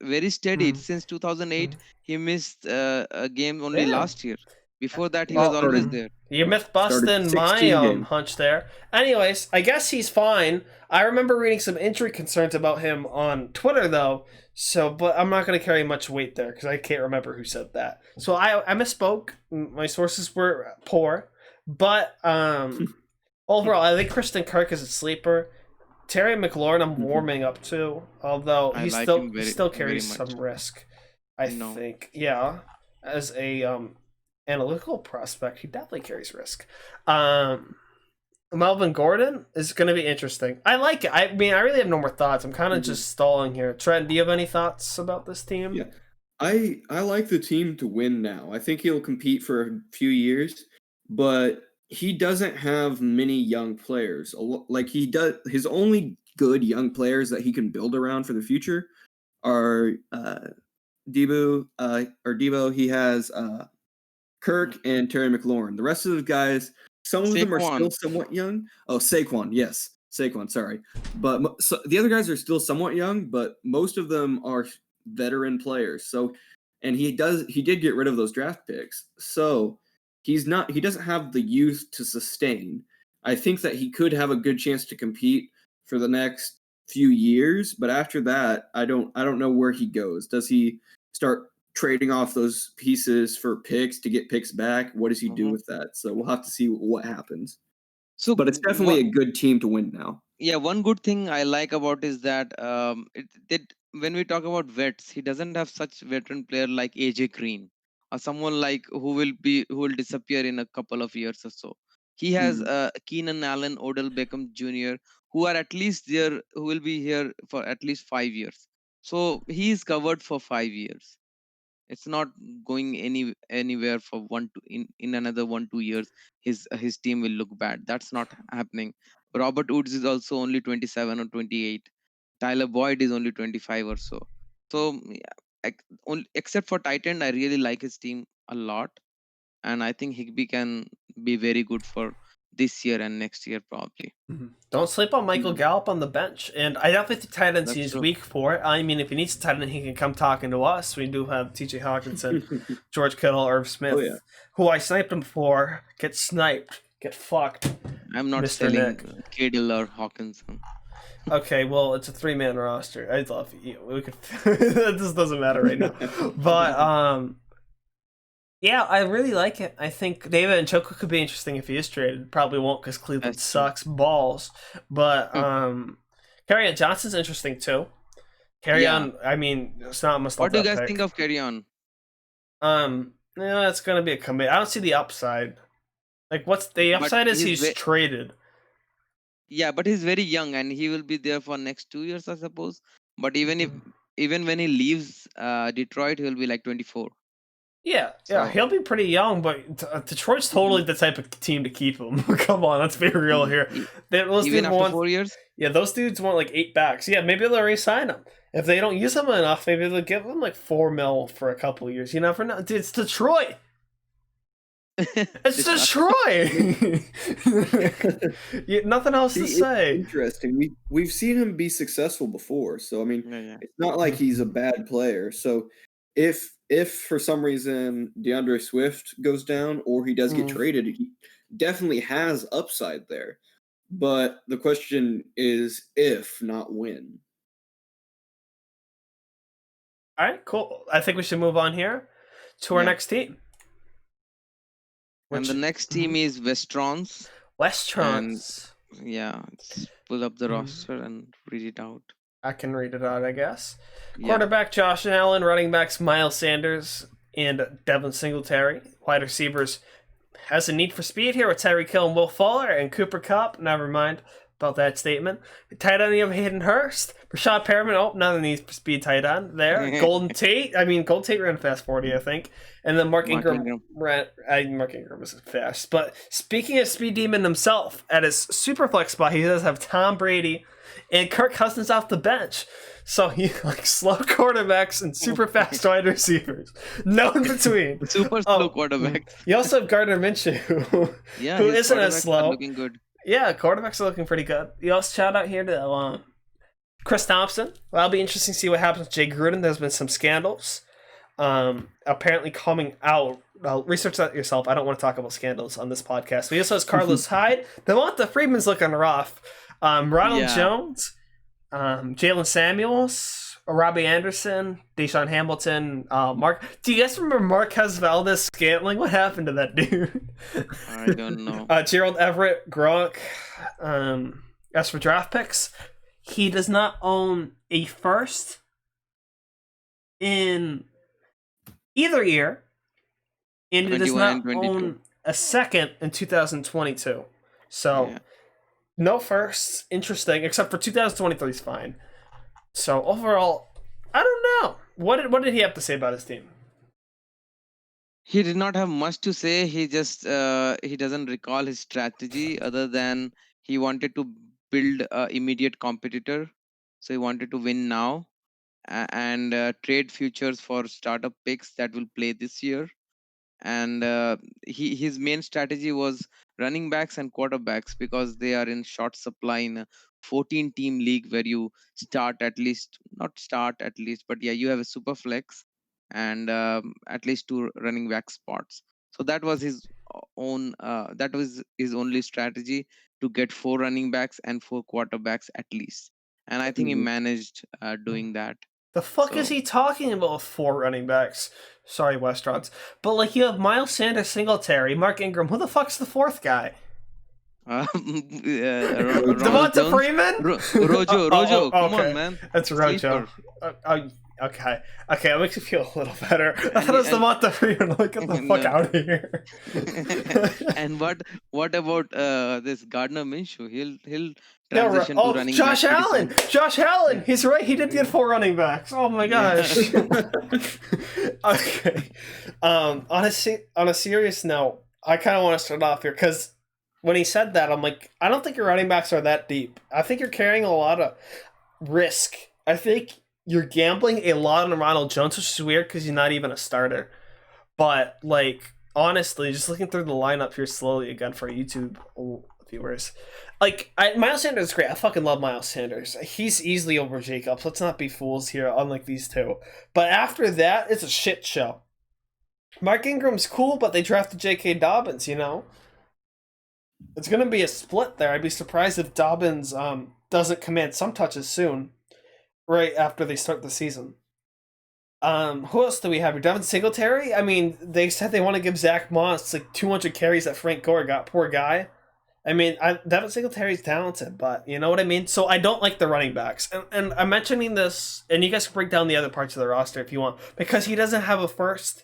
B: very steady since 2008. He missed a game only last year. Before that, he was always there.
A: You myth-busting my hunch there. Anyways, I guess he's fine. I remember reading some injury concerns about him on Twitter, though. So, but I'm not going to carry much weight there because I can't remember who said that. So I misspoke. My sources were poor. But overall, I think Kristen Kirk is a sleeper. Terry McLaurin, I'm warming up to, although he still carries some risk. I think, as a analytical prospect, he definitely carries risk. Melvin Gordon is going to be interesting. I like it. I mean, I really have no more thoughts. I'm kind of just stalling here. Trent, do you have any thoughts about this team?
C: Yeah, I like the team to win now. I think he'll compete for a few years, but he doesn't have many young players. Like he does, his only good young players that he can build around for the future are Debo. He has Kirk and Terry McLaurin. The rest of the guys, some of them are still somewhat young. Oh, Saquon, yes. Saquon, sorry. But the other guys are still somewhat young, but most of them are veteran players. So, and he did get rid of those draft picks. So he doesn't have the youth to sustain. I think that he could have a good chance to compete for the next few years, but after that, I don't know where he goes. Does he start trading off those pieces for picks to get picks back? What does he do with that? So we'll have to see what happens. So, but it's definitely a good team to win now.
B: Yeah, one good thing I like about is that when we talk about vets, he doesn't have such veteran player like AJ Green or someone like who will disappear in a couple of years or so. He has Keenan Allen, Odell Beckham Jr., who are at least there, who will be here for at least 5 years. So he is covered for 5 years. It's not going anywhere for in another 1-2 years. His team will look bad. That's not happening. Robert Woods is also only 27 or 28. Tyler Boyd is only 25 or so. So except for tight end, I really like his team a lot, and I think Higbee can be very good for this year and next year probably.
A: Don't sleep on Michael Gallup on the bench, and I definitely think tight ends he's weak for it. I mean, if he needs a tight end, he can come talking to us. We do have T.J. Hawkinson, George Kittle, Irv Smith, who I sniped him for. Get sniped, get fucked.
B: I'm not selling Kittle or Hawkinson.
A: Okay, well, it's a 3-man roster. I'd love you. We could. This doesn't matter right now, but yeah, I really like it. I think David Njoku could be interesting if he is traded. Probably won't because Cleveland sucks balls. But Kerryon Johnson's interesting too. Kerryon, I mean, it's not much.
B: What do you guys think of Kerryon?
A: It's gonna be a commit. I don't see the upside. Like, what's the upside? Is he's traded?
B: Yeah, but he's very young and he will be there for next 2 years, I suppose. But even when he leaves Detroit, he'll be like 24.
A: Yeah, he'll be pretty young, but Detroit's totally the type of team to keep him. Come on, let's be real here.
B: Even after 4 years?
A: Yeah, those dudes want like 8 backs. Yeah, maybe they'll re-sign him. If they don't use him enough, maybe they'll give him like $4 million for a couple of years. You never know. Dude, it's Detroit. It's
B: Disaster.
A: Detroit. Nothing else to
C: See, it's
A: say.
C: interesting. We've seen him be successful before, so I mean,
B: Yeah, yeah.
C: it's not like he's a bad player. So if for some reason DeAndre Swift goes down or he does get
A: Mm.
C: traded, he definitely has upside there. But the question is if, not when.
A: All right, cool. I think we should move on here to our
B: Yeah.
A: next team.
B: And the next team is Westrons.
A: Westrons.
B: Yeah, let's pull up the
A: Mhm.
B: roster and read it out.
A: I can read it out, I guess.
B: Yeah.
A: Quarterback Josh Allen, running backs Miles Sanders and Devin Singletary. Wide receivers has a need for speed here with Tyreek Hill and Will Fuller and Cooper Kupp. Never mind about that statement. Tight end you have Hayden Hurst. Rashad Perriman. Oh, none of these speed tight end there. Golden Tate. Golden Tate ran fast 40, I think. And then Mark Ingram ran. Mark Ingram was fast. But speaking of speed demon himself, at his super flex spot, he does have Tom Brady and Kirk Cousins off the bench. So he like slow quarterbacks and super fast wide receivers. No in between.
B: Super slow quarterback.
A: You also have Gardner Minshew,
B: Yeah,
A: who
B: his
A: isn't as
B: quarterbacks are
A: slow.
B: looking good.
A: Yeah, quarterbacks are looking pretty good. You also shout out here to Chris Thompson. Well, that'll be interesting to see what happens with Jay Gruden. There's been some scandals apparently coming out. Well, research that yourself. I don't want to talk about scandals on this podcast. We also has Carlos Hyde. Devonta Freeman's looking rough. Ronald Jones, Jalen Samuels, Robbie Anderson, Deshaun Hamilton, Mark. Do you guys remember Marquez Valdez Scantling? What happened to that dude?
B: I don't know.
A: Gerald Everett, Gronk. As for draft picks, he does not own a first in either year, and he does
B: 21
A: not
B: and 22.
A: own a second in 2022. So.
B: Yeah.
A: No firsts. Interesting. Except for 2023 is fine. So overall, I don't know. What did he have to say about his team?
B: He did not have much to say. He just he doesn't recall his strategy other than he wanted to build a immediate competitor. So he wanted to win now and trade futures for startup picks that will play this year. And his main strategy was running backs and quarterbacks because they are in short supply in a 14 team league where you start at least, not start at least, but yeah, you have a super flex and at least 2 running back spots. So that was his own that was his only strategy, to get 4 running backs and 4 quarterbacks at least. And I think he managed doing that.
A: The fuck is
B: So-
A: he talking about with 4 running backs? Sorry, Westrons. But like you have Miles Sanders, Singletary, Mark Ingram. Who the fuck's the 4th guy? Devonta Freeman?
B: Rojo,
A: Oh,
B: come
A: okay.
B: on, man.
A: That's Rojo.
B: Sleeper.
A: Okay, that makes me feel a little better. I
B: And
A: thought it was
B: he- and-
A: Devonta Freeman. Like, get the fuck
B: No.
A: out of here.
B: And what about this Gardner Minshew? He'll
A: No,
B: transition to running
A: Josh
B: back pretty
A: Allen.
B: soon.
A: Josh Allen. He's right. He did get 4 running backs. Oh my gosh. Okay. On a serious note, I kind of want to start off here because when he said that, I'm like, I don't think your running backs are that deep. I think you're carrying a lot of risk. I think you're gambling a lot on Ronald Jones, which is weird because he's not even a starter. But like, honestly, just looking through the lineup here slowly again for YouTube viewers. Like, Miles Sanders is great. I fucking love Miles Sanders. He's easily over Jacobs. Let's not be fools here, unlike these two. But after that, it's a shit show. Mark Ingram's cool, but they drafted J.K. Dobbins, you know? It's going to be a split there. I'd be surprised if Dobbins doesn't command some touches soon, right after they start the season. Who else do we have here? Devin Singletary? I mean, they said they want to give Zach Moss like 200 carries that Frank Gore got. Poor guy. I mean, Devin Singletary's talented, but you know what I mean? So I don't like the running backs. And I'm mentioning this, and you guys can break down the other parts of the roster if you want, because he doesn't have a first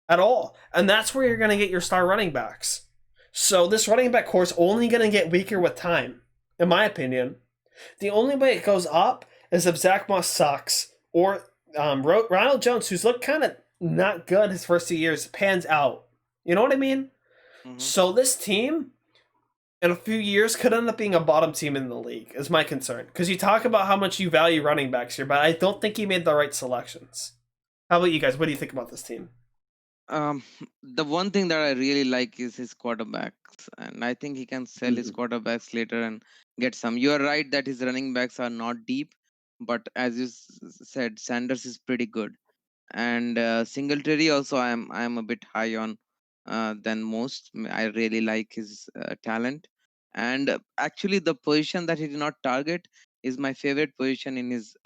A: at all. And that's where you're going to get your star running backs. So this running back core is only going to get weaker with time, in my opinion. The only way it goes up is if Zach Moss sucks, or Ronald Jones, who's looked kind of not good his first 2 years, pans out. You know what I mean?
B: Mhm.
A: So this team, in a few years, could end up being a bottom team in the league, is my concern. Because you talk about how much you value running backs here, but I don't think he made the right selections. How about you guys? What do you think about this team?
B: Um, the one thing that I really like is his quarterbacks, and I think he can sell his
C: Mhm.
B: quarterbacks later and get some. You are right that his running backs are not deep, but as you said, Sanders is pretty good, and Singletary also I am a bit high on than most. I really like his talent, and actually the position that he did not target is my favorite position in his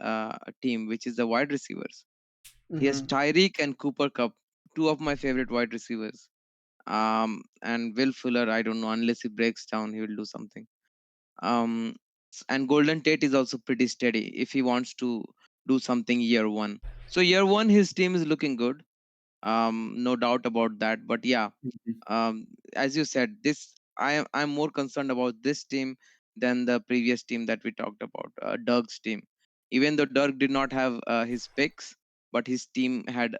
B: team, which is the wide receivers. He has
A: Hmm.
B: Tyreek and Cooper Cup, two of my favorite wide receivers. And Will Fuller, I don't know, unless he breaks down, he will do something. And Golden Tate is also pretty steady if he wants to do something year one. So year one, his team is looking good. No doubt about that. But yeah,
C: Mhm.
B: as you said, this I'm more concerned about this team than the previous team that we talked about, Doug's team. Even though Doug did not have his picks, but his team had.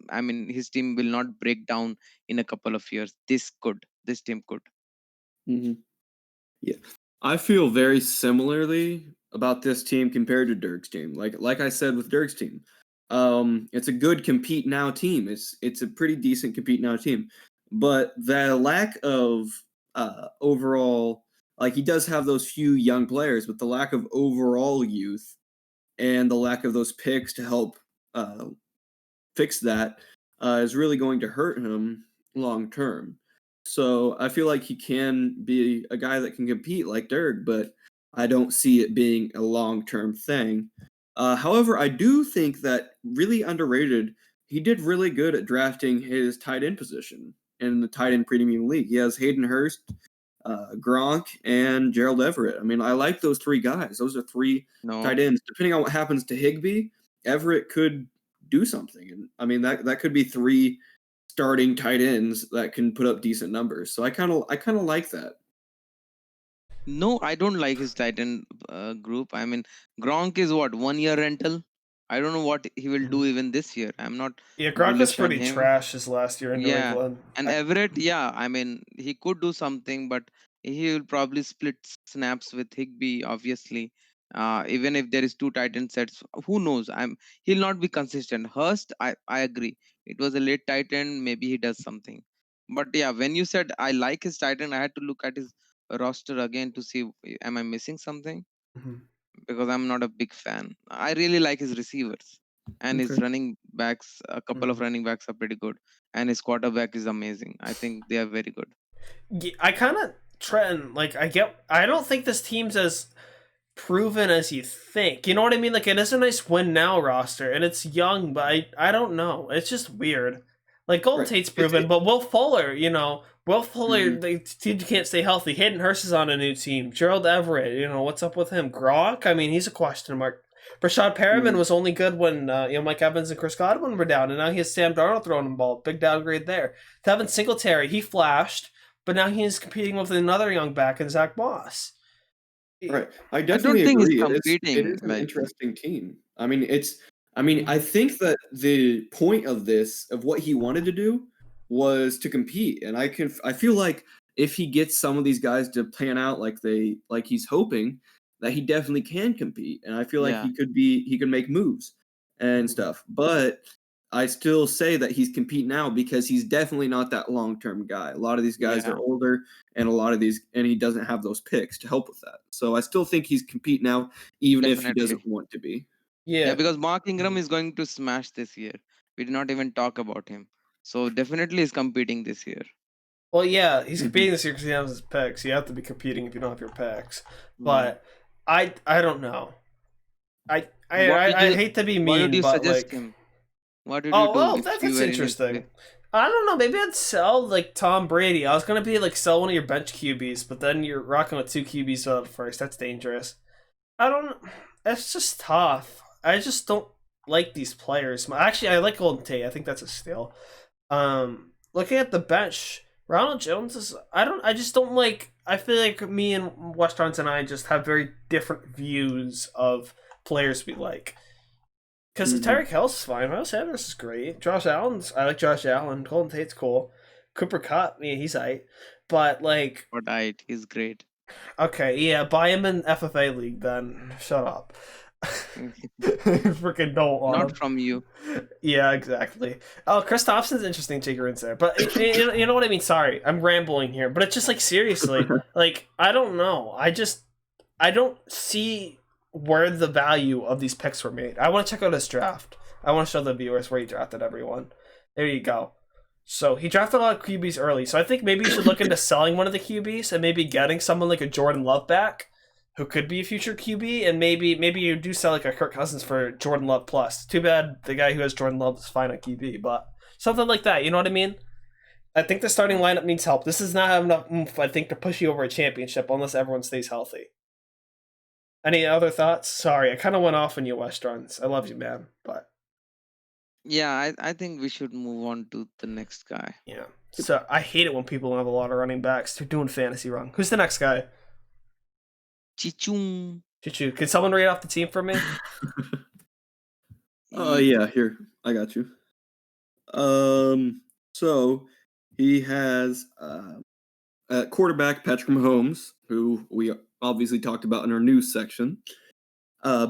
B: I mean, his team will not break down in a couple of years. This team could.
C: Mhm. Yeah. I feel very similarly about this team compared to Dirk's team. Like I said with Dirk's team, it's a good compete now team. It's a pretty decent compete now team, but the lack of overall, like he does have those few young players, but the lack of overall youth and the lack of those picks to help uh, fix that is really going to hurt him long term. So I feel like he can be a guy that can compete like Dirk, but I don't see it being a long term thing. However, I do think that really underrated. He did really good at drafting his tight end position in the tight end premium league. He has Hayden Hurst, Gronk, and Gerald Everett. I mean, I like those three guys. Those are three tight
B: No,
C: ends. Depending on what happens to Higby, Everett could do something. And I mean that could be three starting tight ends that can put up decent numbers. So I kind of like that.
B: no, I don't like his Titan group. I mean, Gronk is what, 1 year rental. I don't know what he will do even this year. I'm not
A: Yeah, Gronk was
B: bullish on
A: pretty
B: him.
A: trash his last year in New
B: Yeah,
A: England.
B: and Everett, yeah, I mean, he could do something, but he will probably split snaps with Higby, obviously. Even if there is two Titan sets, who knows? He'll not be consistent. Hurst, I agree. It was a late Titan, maybe he does something. But yeah, when you said I like his Titan, I had to look at his roster again to see am I missing something?
A: Mhm.
B: Because I'm not a big fan. I really like his receivers and his
C: Okay.
B: running backs. A couple of
A: Mhm.
B: running backs are pretty good, and his quarterback is amazing. I think they are very good.
A: Yeah, I kind of Trent, like I don't think this team's as proven as you think. You know what I mean? Like it is a nice win now roster, and it's young, but I don't know. It's just weird. Like Golden
C: Right.
A: Tate's
C: It's
A: proven, but Will Fuller, Will Fuller,
C: mhm.
A: the team can't stay healthy. Hayden Hurst is on a new team. Gerald Everett, what's up with him? Gronk, I mean, he's a question mark. Rashad Perriman
C: Mhm.
A: was only good when Mike Evans and Chris Godwin were down, and now he has Sam Darnold throwing him the ball. Big downgrade there. Devin Singletary, he flashed, but now he's competing with another young back in Zach Moss.
C: Right. I
B: I don't
C: definitely
B: think he's
C: agree. It
B: competing.
C: is an
B: Like,
C: interesting team. I mean, I
A: Mhm.
C: think that the point of this, of what he wanted to do, was to compete. And I feel like if he gets some of these guys to pan out like he's hoping, that he definitely can compete. And I feel like
B: yeah,
C: he could make moves and
A: Mhm.
C: stuff. But I still say that he's competing now because he's definitely not that long term guy. A lot of these guys are
B: yeah,
C: older, and a lot of these, and he doesn't have those picks to help with that. So I still think he's compete now, even if he doesn't
B: definitely.
C: want to be.
B: Yeah,
A: Yeah.
B: because Mark Ingram
A: Mhm.
B: is going to smash this year. We did not even talk about him. So definitely he's competing this year.
A: Well, yeah, he's
C: Mhm.
A: competing this year because he has his picks. You have to be competing if you don't have your picks.
B: Hmm.
A: But I don't know. I I
B: What did
A: I
B: you?
A: hate to be
B: Why did
A: mean,
B: you
A: but
B: suggest
A: like,
B: him? What did you
A: oh
B: do
A: well,
B: if you
A: that's
B: were in his place?
A: interesting. I don't know. Maybe I'd sell like Tom Brady. I was gonna be like sell one of your bench QBs, but then you're rocking with two QBs at first. That's dangerous. I don't. It's just tough. I just don't like these players. Actually, I like Golden Tate. I think that's a steal. Looking at the bench, Ronald Jones is. I don't. I just don't like. I feel like me and Westerns and I just have very different views of players we like. Because
C: Mhm.
A: Tyreek Hill's fine. Miles Sanders is great. Josh Allen's. I like Josh Allen. Golden Tate's cool. Cooper Cup, yeah, he's aight. But like,
B: Or diet? He's great.
A: okay, yeah, buy him in FFA league. Then shut up. Freaking don't want him.
B: Not from you.
A: Yeah, exactly. Oh, Chris Thompson's interesting Tiggerins there, but you know what I mean. Sorry, I'm rambling here, but it's just like seriously, like I don't know. I don't see where the value of these picks were made. I want to check out his draft. I want to show the viewers where he drafted everyone. There you go. So he drafted a lot of QBs early. So I think maybe you should look into selling one of the QBs and maybe getting someone like a Jordan Love back, who could be a future QB, and maybe you do sell like a Kirk Cousins for Jordan Love plus. Too bad the guy who has Jordan Love is fine on QB, but something like that. You know what I mean? I think the starting lineup needs help. This does not have enough oomph, I think, to push you over a championship unless everyone stays healthy. Any other thoughts? Sorry, I kind of went off on you, Westrons. I love you, man, but
B: Yeah, I think we should move on to the next guy.
A: yeah. So I hate it when people don't have a lot of running backs. They're doing fantasy wrong. Who's the next guy?
B: Chichung.
A: Choo-choo. Can someone read off the team for me?
C: Yeah, here I got you. So he has quarterback Patrick Mahomes, who we obviously talked about in our news section.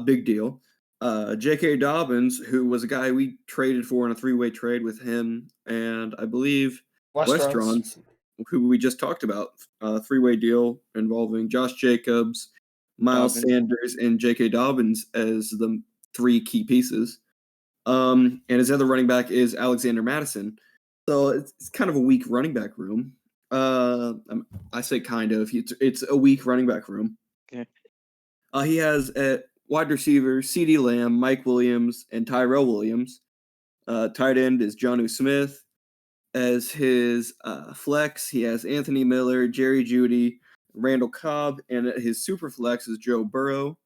C: Big deal. J.K. Dobbins, who was a guy we traded for in a 3-way trade with him, and I believe Westrons, who we just talked about. 3-way deal involving Josh Jacobs, Miles Sanders, and J.K. Dobbins as the 3 key pieces. And his other running back is Alexander Madison. So it's kind of a weak running back room. I say kind of. It's a weak running back room.
B: Okay.
C: He has at wide receiver CeeDee Lamb, Mike Williams, and Tyrell Williams. Tight end is Jonnu Smith. As his flex, he has Anthony Miller, Jerry Jeudy, Randall Cobb, and his super flex is Joe Burrow.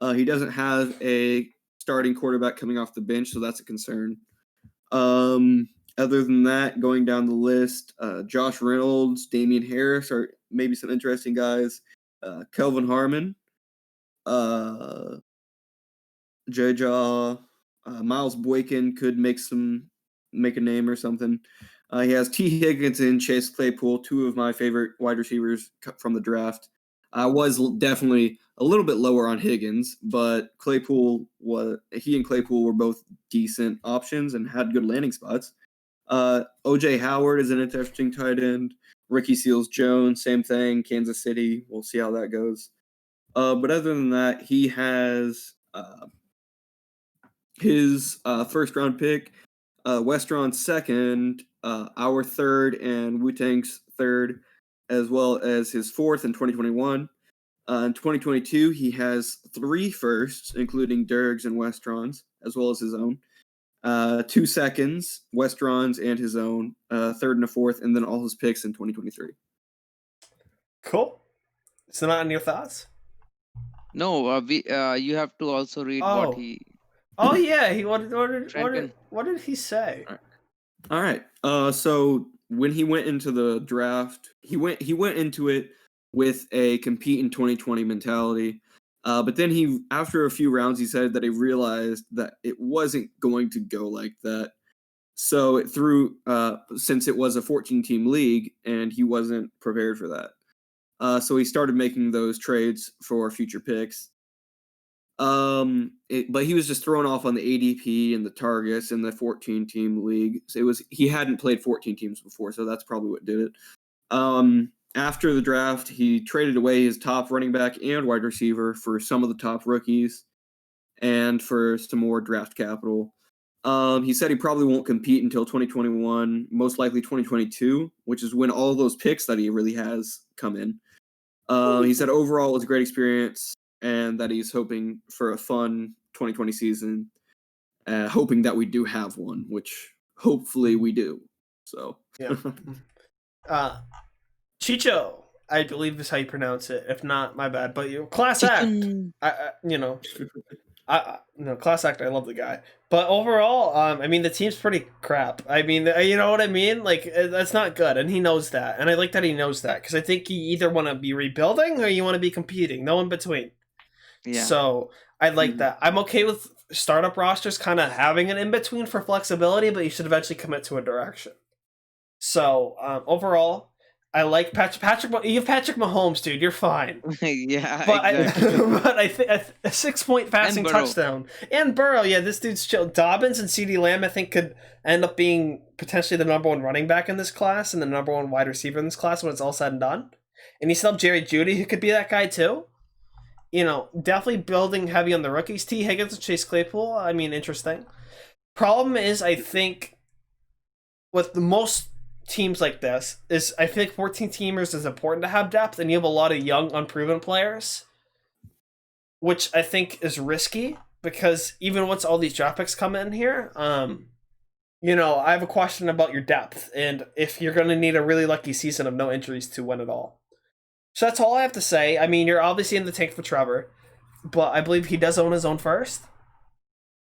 C: He doesn't have a starting quarterback coming off the bench, so that's a concern. Other than that, going down the list, Josh Reynolds, Damian Harris are maybe some interesting guys. Kelvin Harmon, J-Jaw, Miles Boykin could make a name or something. He has T. Higgins and Chase Claypool, 2 of my favorite wide receivers from the draft. I was definitely a little bit lower on Higgins, but Claypool and Claypool were both decent options and had good landing spots. OJ Howard is an interesting tight end. Ricky Seals-Jones, same thing. Kansas City, we'll see how that goes. But other than that, he has his first round pick, Westron's second, our third, and Wu-Tang's third, as well as his fourth in 2021. In 2022, he has 3 firsts, including Derg's and Westron's, as well as his own. 2 seconds, Westron's and his own, third and a fourth, and then all his picks in 2023.
A: Cool. So not on your thoughts?
B: No, you have to also read what he.
A: Oh yeah, what did he say?
C: All right. So when he went into the draft, he went into it with a compete in 2020 mentality. But then after a few rounds, he said that he realized that it wasn't going to go like that. So it threw, since it was a 14-team league, and he wasn't prepared for that. So he started making those trades for future picks. But he was just thrown off on the ADP and the targets in the 14-team league. So he hadn't played 14 teams before, so that's probably what did it. After the draft, he traded away his top running back and wide receiver for some of the top rookies and for some more draft capital. He said he probably won't compete until 2021, most likely 2022, which is when all those picks that he really has come in. He said overall it was a great experience and that he's hoping for a fun 2020 season, hoping that we do have one, which hopefully we do. So,
A: yeah. Chicho, I believe is how you pronounce it. If not, my bad. But class act. Class act. I love the guy. But overall, I mean, the team's pretty crap. I mean, you know what I mean? Like, that's not good, and he knows that. And I like that he knows that because I think you either want to be rebuilding or you want to be competing. No in between. Yeah. So I like that. I'm okay with startup rosters kind of having an in between for flexibility, but you should eventually commit to a direction. So overall, I like Patrick. You have Patrick Mahomes, dude. You're fine.
B: Yeah,
A: But
B: exactly.
A: but I think a 6 point
B: And
A: passing
B: Burrow.
A: touchdown and Burrow. Yeah, this dude's chill. Dobbins and CeeDee Lamb, I think, could end up being potentially the number one running back in this class and the number one wide receiver in this class when it's all said and done. And you still have Jerry Judy, who could be that guy too. Definitely building heavy on the rookies. T. Higgins and Chase Claypool. I mean, interesting. Problem is, I think with the most teams like this is I think 14 teamers is important to have depth, and you have a lot of young, unproven players, which I think is risky because even once all these draft picks come in here, I have a question about your depth and if you're going to need a really lucky season of no injuries to win it all. So that's all I have to say. I mean, you're obviously in the tank for Trevor, but I believe he does own his own first.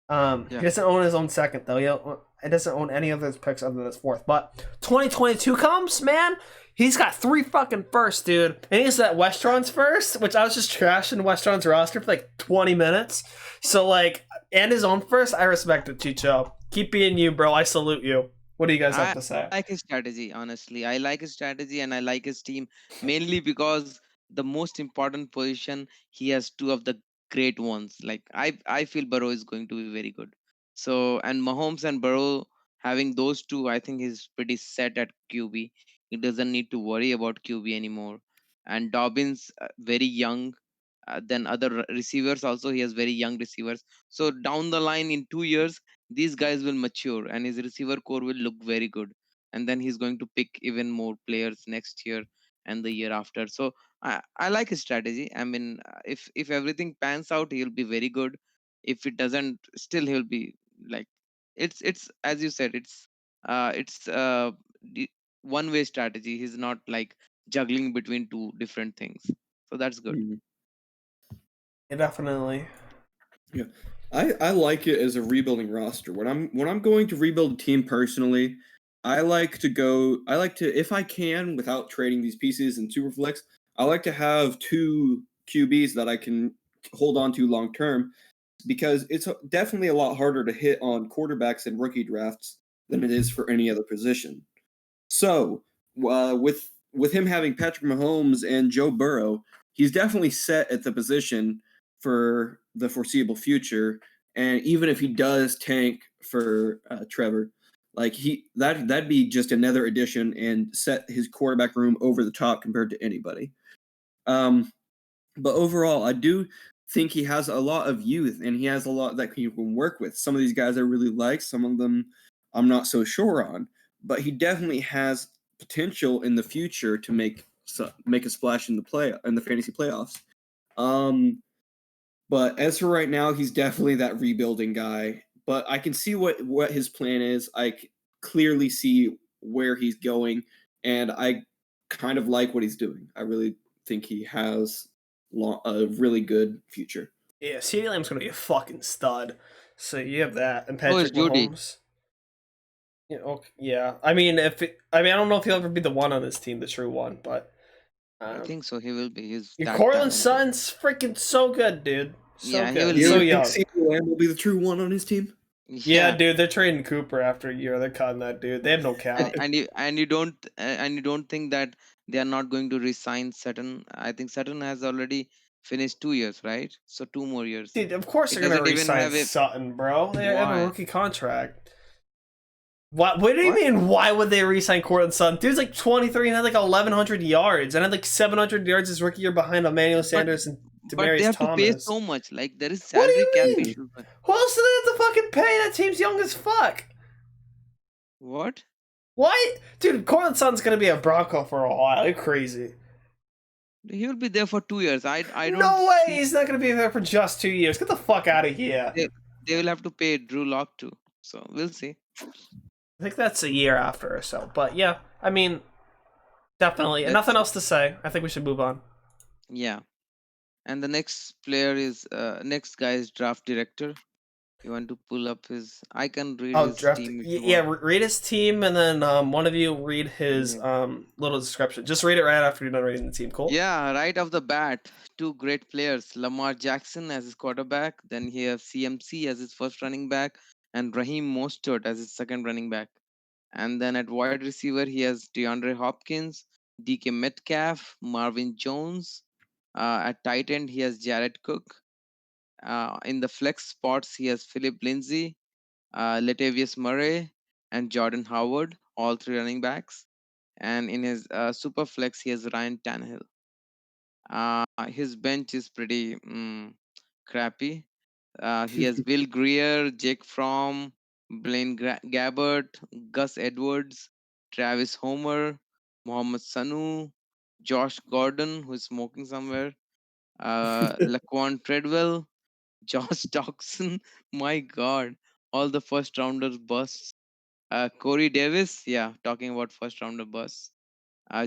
A: He doesn't own his own second though. He doesn't own any of his picks other than his fourth. But 2022 comes, man. He's got 3 fucking firsts, dude. And he's at Westron's first, which I was just trashing Westron's roster for like 20 minutes. So and his own first, I respect it, Chicho. Keep being you, bro. I salute you. What do you guys have to say?
B: I like his strategy, honestly. I like his strategy and I like his team mainly because the most important position he has 2 of the great ones. Like I feel Burrow is going to be very good. So and Mahomes and Burrow having those 2, I think he's pretty set at QB. He doesn't need to worry about QB anymore. And Dobbins very young. Then other receivers also he has very young receivers. So down the line in 2 years these guys will mature and his receiver core will look very good, and then he's going to pick even more players next year and the year after. So I like his strategy. I mean, if everything pans out he'll be very good. If it doesn't, still he'll be like, it's as you said, it's one way strategy. He's not like juggling between 2 different things, so that's good.
C: Mhm.
A: Yeah, definitely.
C: Yeah, I like it as a rebuilding roster. When I'm going to rebuild a team personally, I like to, if I can, without trading these pieces in Superflex, I like to have 2 QBs that I can hold on to long term, because it's definitely a lot harder to hit on quarterbacks in rookie drafts than it is for any other position. So, with him having Patrick Mahomes and Joe Burrow, he's definitely set at the position for the foreseeable future. And even if he does tank for Trevor, that'd be just another addition and set his quarterback room over the top compared to anybody. But overall, I do think he has a lot of youth and he has a lot that he can work with. Some of these guys I really like, some of them I'm not so sure on, but he definitely has potential in the future to make a splash in the fantasy playoffs. But as for right now, he's definitely that rebuilding guy. But I can see what his plan is. Clearly see where he's going, and I kind of like what he's doing. I really think he has a really good future.
A: Yeah, CeeDee Lamb's going to be a fucking stud. So you have that. And
B: So is
A: Patrick
B: Judy.
A: Mahomes. Yeah. I mean, I don't know if he'll ever be the one on his team, the true one, but
B: I think so. He will be. He's that
A: Cortland
B: talented.
A: Sutton's freaking so good, dude. So
B: Yeah, he
A: good.
B: will
A: So
B: be.
A: young.
C: CeeDee Lamb will be the true one on his team.
A: Yeah, dude, they're trading Cooper after a year. They're cutting that dude. They have no cap.
B: And you don't think that they are not going to resign Sutton? I think Sutton has already finished 2 years, right? So 2 more years.
A: Dude, of course
B: He
A: they're gonna
B: doesn't even
A: resign
B: have a.
A: Sutton, bro. They have a
B: Why?
A: rookie contract. What do you
B: What?
A: mean? Why would they resign Cortland Sutton? Dude's like 23 and had like 1,100 yards and had like 700 yards his rookie year behind Emmanuel Sanders and
B: But
A: Demaryius
B: they have to pay
A: Thomas.
B: so much. Like there is
A: What do
B: salary
A: you
B: cap
A: mean?
B: issues.
A: Who else do they have to fucking pay? That team's young as fuck.
B: What?
A: Why? Dude, Cortland Sutton's gonna be a Bronco for a while. You're crazy.
B: He will be there for 2 years. I don't.
A: No way!
B: see-
A: He's not gonna be there for just 2 years. Get the fuck out of here.
B: They will have to pay Drew Lock too. So we'll see.
A: I think that's a year after or so. But yeah, I mean, definitely. And
B: Let's
A: nothing else to say. I think we should move on.
B: Yeah. And the next player is next guy is draft director. You want to pull up his? I can read
A: Oh,
B: his
A: draft.
B: team. If you
A: Yeah,
B: want.
A: read his team, and then one of you read his little description. Just read it right after you're done reading the team. Cool.
B: Yeah, right off the bat, 2 great players: Lamar Jackson as his quarterback, then he has CMC as his first running back, and Raheem Mostert as his second running back. And then at wide receiver, he has DeAndre Hopkins, DK Metcalf, Marvin Jones. At tight end, he has Jared Cook. In the flex spots, he has Philip Lindsay, Latavius Murray, and Jordan Howard, all three running backs. And in his super flex, he has Ryan Tannehill. His bench is pretty crappy. He has Will Greer, Jake Fromm, Blaine Gabbert, Gus Edwards, Travis Homer, Mohammad Sanu, Josh Gordon, who is smoking somewhere, Laquan Treadwell, Josh Doxson. My God, all the first rounders busts. Corey Davis, yeah, talking about first rounder busts.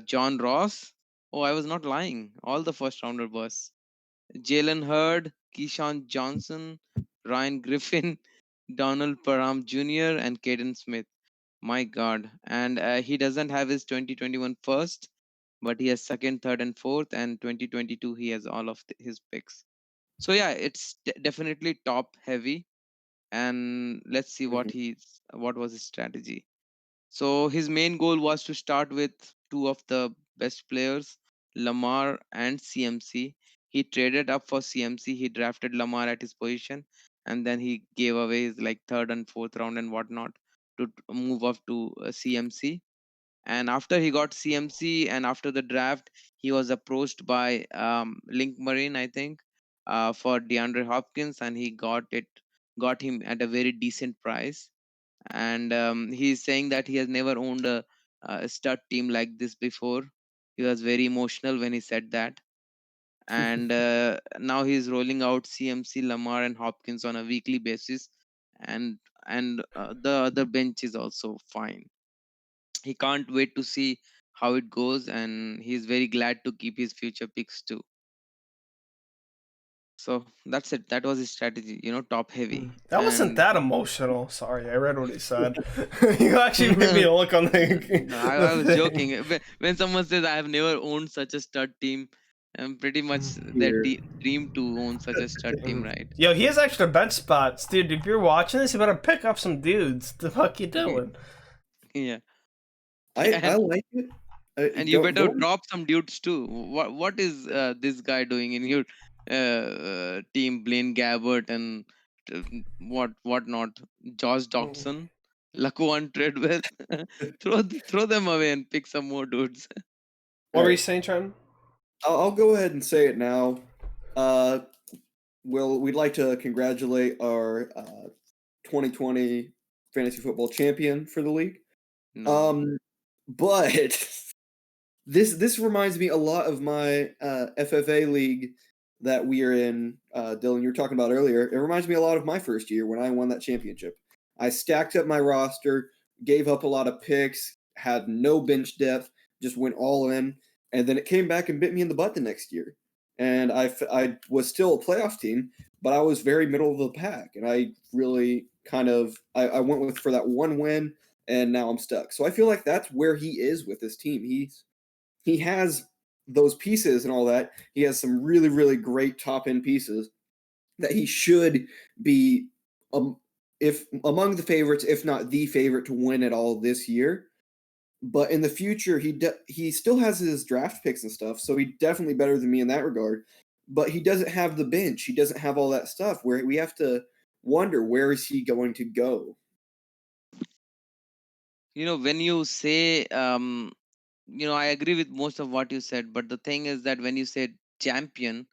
B: John Ross. Oh, I was not lying. All the first rounder busts. Jalen Hurd, Keyshawn Johnson, Ryan Griffin, Donald Parham Jr., and Caden Smith. My God. And he doesn't have his 2021 first, but he has second, third, and fourth. And 2022, he has all of his picks. So, yeah, it's definitely top heavy. And let's see what was his strategy. So his main goal was to start with two of the best players, Lamar and CMC. He traded up for CMC. He drafted Lamar at his position, and then he gave away his like third and fourth round and whatnot to move up to CMC. And after he got CMC, and after the draft, he was approached by Link Marine, I think, for DeAndre Hopkins, and he got him at a very decent price. And he's saying that he has never owned a stud team like this before. He was very emotional when he said that. And now he's rolling out CMC, Lamar, and Hopkins on a weekly basis, and the other bench is also fine. He can't wait to see how it goes, and he's very glad to keep his future picks too. So that's it. That was his strategy, top heavy.
A: That wasn't
B: And
A: that emotional. Sorry, I read what he said. You actually made me look on the.
B: no, I was joking. When someone says I have never owned such a stud team, pretty much their
C: Here.
B: dream to own such a stud team, right?
A: Yo, he has extra bench spots, dude. If you're watching this, you better pick up some dudes. The fuck you doing?
B: Yeah,
C: I
B: and,
C: like it.
B: and you better drop some dudes too. What is this guy doing in your team? Blaine Gabbert and uh, what not? Josh Doxson, Laquan Treadwell. throw them away and pick some more dudes.
A: What were you saying, Trent?
C: I'll go ahead and say it now. We'd like to congratulate our 2020 fantasy football champion for the league.
B: No.
C: But this reminds me a lot of my FFA league that we are in. Dylan, you were talking about earlier. It reminds me a lot of my first year when I won that championship. I stacked up my roster, gave up a lot of picks, had no bench depth, just went all in, and then it came back and bit me in the butt the next year. And I was still a playoff team, but I was very middle of the pack, and I really I went for that one win, and now I'm stuck. So I feel like that's where he is with this team. He has those pieces and all that. He has some really, really great top end pieces that he should be if among the favorites, if not the favorite to win it all this year. But in the future, he still has his draft picks and stuff, so he's definitely better than me in that regard. But he doesn't have the bench. He doesn't have all that stuff where we have to wonder where is he going to go.
B: When you say I agree with most of what you said, but the thing is that when you say champion,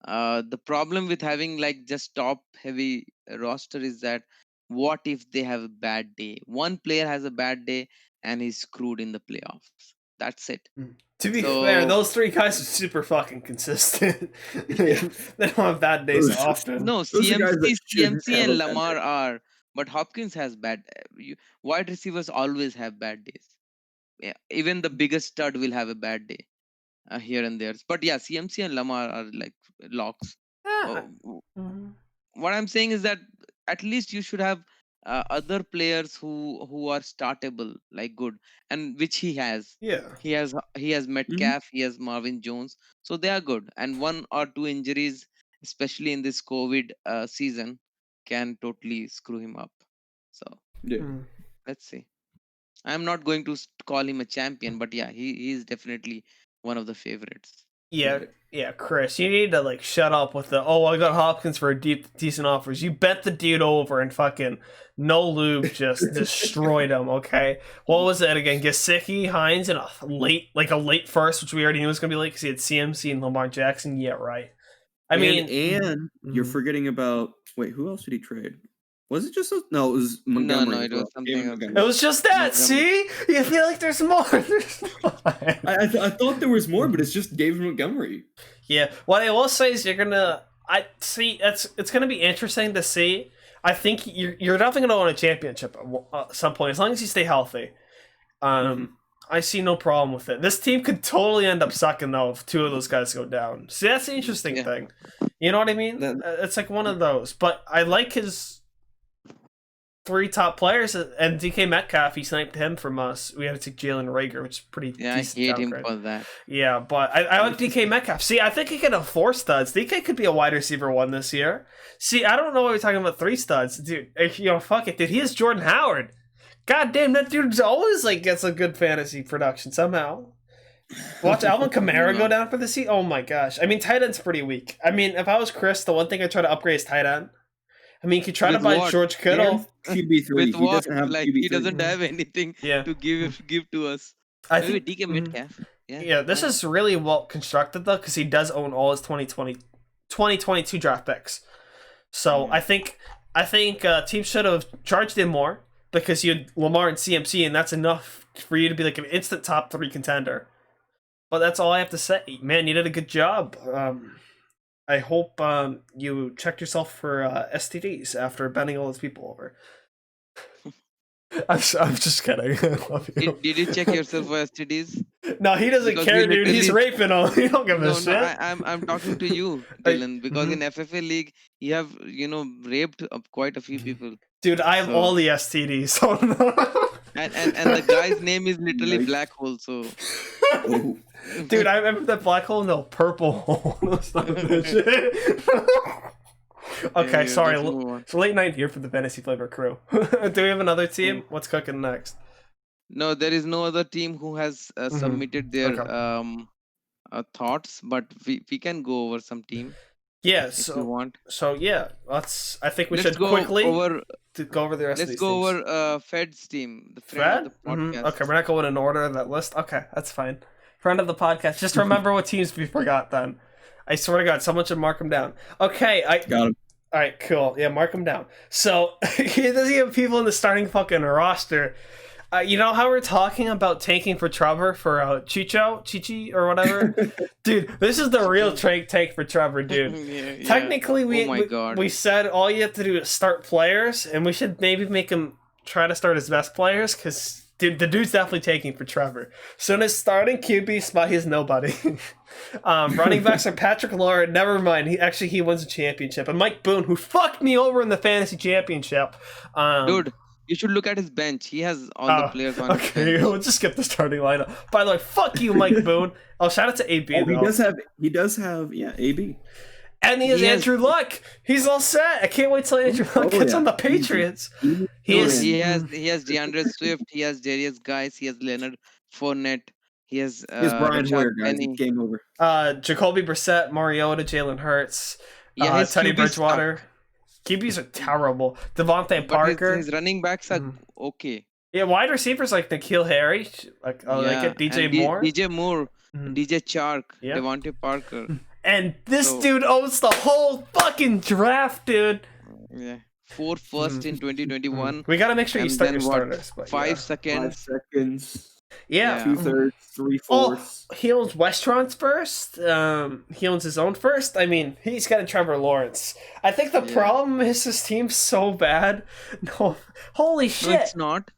B: the problem with having like just top heavy roster is that what if they have a bad day? One player has a bad day and he's screwed in the playoffs. That's it.
A: To be fair, those three guys are super fucking consistent. They don't have bad days often.
B: No, CMC and Lamar are, but Hopkins has bad. Wide receivers always have bad days. Yeah, even the biggest stud will have a bad day here and there. But yeah, CMC and Lamar are like locks. What I'm saying is that at least you should have other players who are startable, like good, and which he has.
A: Yeah.
B: He has Metcalf, he has Marvin Jones, so they are good. And one or two injuries, especially in this COVID season, can totally screw him up. So
C: yeah.
B: Let's see. I'm not going to call him a champion, but yeah, he is definitely one of the favorites.
A: Yeah,
C: Right.
A: yeah, Chris, you need to like shut up with the I got Hopkins for a decent offers. You bet the dude over and fucking no lube just destroyed him. Okay, what was it again? Gesicki, Hines, and a late first, which we already knew was gonna be late because he had CMC and Lamar Jackson. Yeah, right. I mean,
C: and you're
A: Mhm.
C: forgetting about who else did he trade? Was it just no? It was Montgomery.
B: No,
C: as
B: it
C: well.
B: was something
C: David
B: else.
C: Montgomery.
A: it was just that.
B: Montgomery.
A: See, you feel like there's more. There's not.
C: I thought there was more, but it's just David Montgomery.
A: Yeah, what I will say is it's gonna be interesting to see. I think you're definitely gonna win a championship at some point as long as you stay healthy. I see no problem with it. This team could totally end up sucking though if two of those guys go down. See, that's the interesting
B: Yeah.
A: thing. You know what I mean? It's like one of those. But I like his three top players and DK Metcalf. He sniped him from us. We had to take Jalen Rager, which is pretty.
B: Yeah, I
A: decent
B: hate him
A: downgrade.
B: for that.
A: Yeah, but I like DK Metcalf. See, I think he could have 4 studs. DK could be a wide receiver 1 this year. See, I don't know why we're talking about 3 studs. Dude, fuck it, dude. He is Jordan Howard. God damn, that dude's always like gets a good fantasy production somehow. Watch Alvin Kamara go down for the seat. Oh my gosh. I mean, tight end's pretty weak. I mean, if I was Chris, the one thing I'd try to upgrade is tight end. I mean, you could try
B: With
A: to buy
B: what?
A: George Kittle.
C: QB3.
B: With
C: He
B: what?
C: doesn't have
B: Like
C: QB3.
B: he doesn't have anything
A: Yeah.
B: to give to us.
A: I
B: Maybe
A: think
B: DK Metcalf.
A: Yeah, this is really well constructed though, because he does own all his 2022 draft picks. So I think teams should have charged him more because you had Lamar and CMC, and that's enough for you to be like an instant top 3 contender. But that's all I have to say. Man, you did a good job. I hope you checked yourself for STDs after bending all those people over. I'm just kidding. I love you.
B: Did you check yourself for STDs?
A: No, he doesn't
B: Because
A: care,
B: we
A: dude. He's
B: literally-
A: raping them. He don't give a
B: No,
A: shit.
B: no, I'm talking to you, Dylan, because in FFA League you have raped quite a few people,
A: Dude, I have
B: So-
A: all the STDs. So no.
B: and the guy's name is literally
C: Nice.
B: Black Hole. So
C: Oh.
A: Dude, I remember that black hole and the purple hole. That's not that shit. Okay,
B: Yeah,
A: sorry.
B: let's move on.
A: It's late night here for the Fantasy Flavor crew. Do we have another team? What's cooking next?
B: No, there is no other team who has submitted their
A: Okay.
B: thoughts, but we can go over some team
A: Yeah,
B: if you
A: so
B: want.
A: yeah, I think we
B: Let's
A: should
B: go
A: quickly
B: over.
A: go over the rest of
B: Let's
A: these
B: go
A: teams.
B: over Fed's team, the friend of
A: Fred?
B: the
A: Mhm.
B: podcast.
A: Okay, we're not going in order of that list. Okay, that's fine. Friend of the podcast. Just remember what teams we forgot then. I swear to God, someone should mark them down. Okay,
C: Got him.
A: All right, cool. Yeah, mark them down. So he doesn't have people in the starting fucking roster. You know how we're talking about tanking for Trevor for Chichi or whatever, dude. This is the real tank for Trevor, dude.
B: Yeah.
A: Technically,
B: Oh my God.
A: we said all you have to do is start players, and we should maybe make him try to start his best players because. Dude, the dude's definitely taking for Trevor. So in his starting QB spot, he has nobody. Running backs are Patrick Lawrence. Never mind. He wins a championship. And Mike Boone, who fucked me over in the fantasy championship.
B: Dude, you should look at his bench. He has all the players on his
A: Okay,
B: bench.
A: we'll just skip the starting lineup. By the way, fuck you, Mike Boone. Oh, shout out to AB
C: Oh,
A: though.
C: he does have AB.
A: And he has
B: He has-
A: Andrew Luck. He's all set. I can't wait till Andrew Luck
C: Oh,
A: gets
C: yeah.
A: on the Patriots. He
B: Dude,
A: is.
B: he has DeAndre Swift, he has Darius Guice, he has Leonard Fournette, he has
C: It's Brian
B: Rashad
C: Hoyer, guys.
B: Penny.
C: Game over.
A: Jacoby Brissett, Mariota, Jalen Hurts,
B: Yeah, his
A: Teddy
B: QBs
A: Bridgewater. QBs are terrible. Devontae
B: But
A: Parker.
B: his running backs are
A: Mhm.
B: okay.
A: Yeah, wide receivers like Nikhil Harry. Like I like
B: Yeah,
A: it. DJ
B: and
A: Moore.
B: DJ Moore,
A: Mhm.
B: DJ Chark,
A: Yeah.
B: Devontae Parker.
A: And this
B: So-
A: dude owns the whole fucking draft, dude.
B: Yeah. 4 first in 2021,
A: We gotta make sure you
B: and
A: start
B: then
A: your
B: what?
A: starters. But
B: 5
A: yeah.
C: 5
B: seconds.
C: seconds.
A: Yeah.
C: 2/3, 3/4.
A: Oh, he owns Westron's first. He owns his own first. I mean, he's got a Trevor Lawrence. I think the
B: Yeah.
A: problem is his team's so bad. No, holy
B: No,
A: shit.
B: it's not.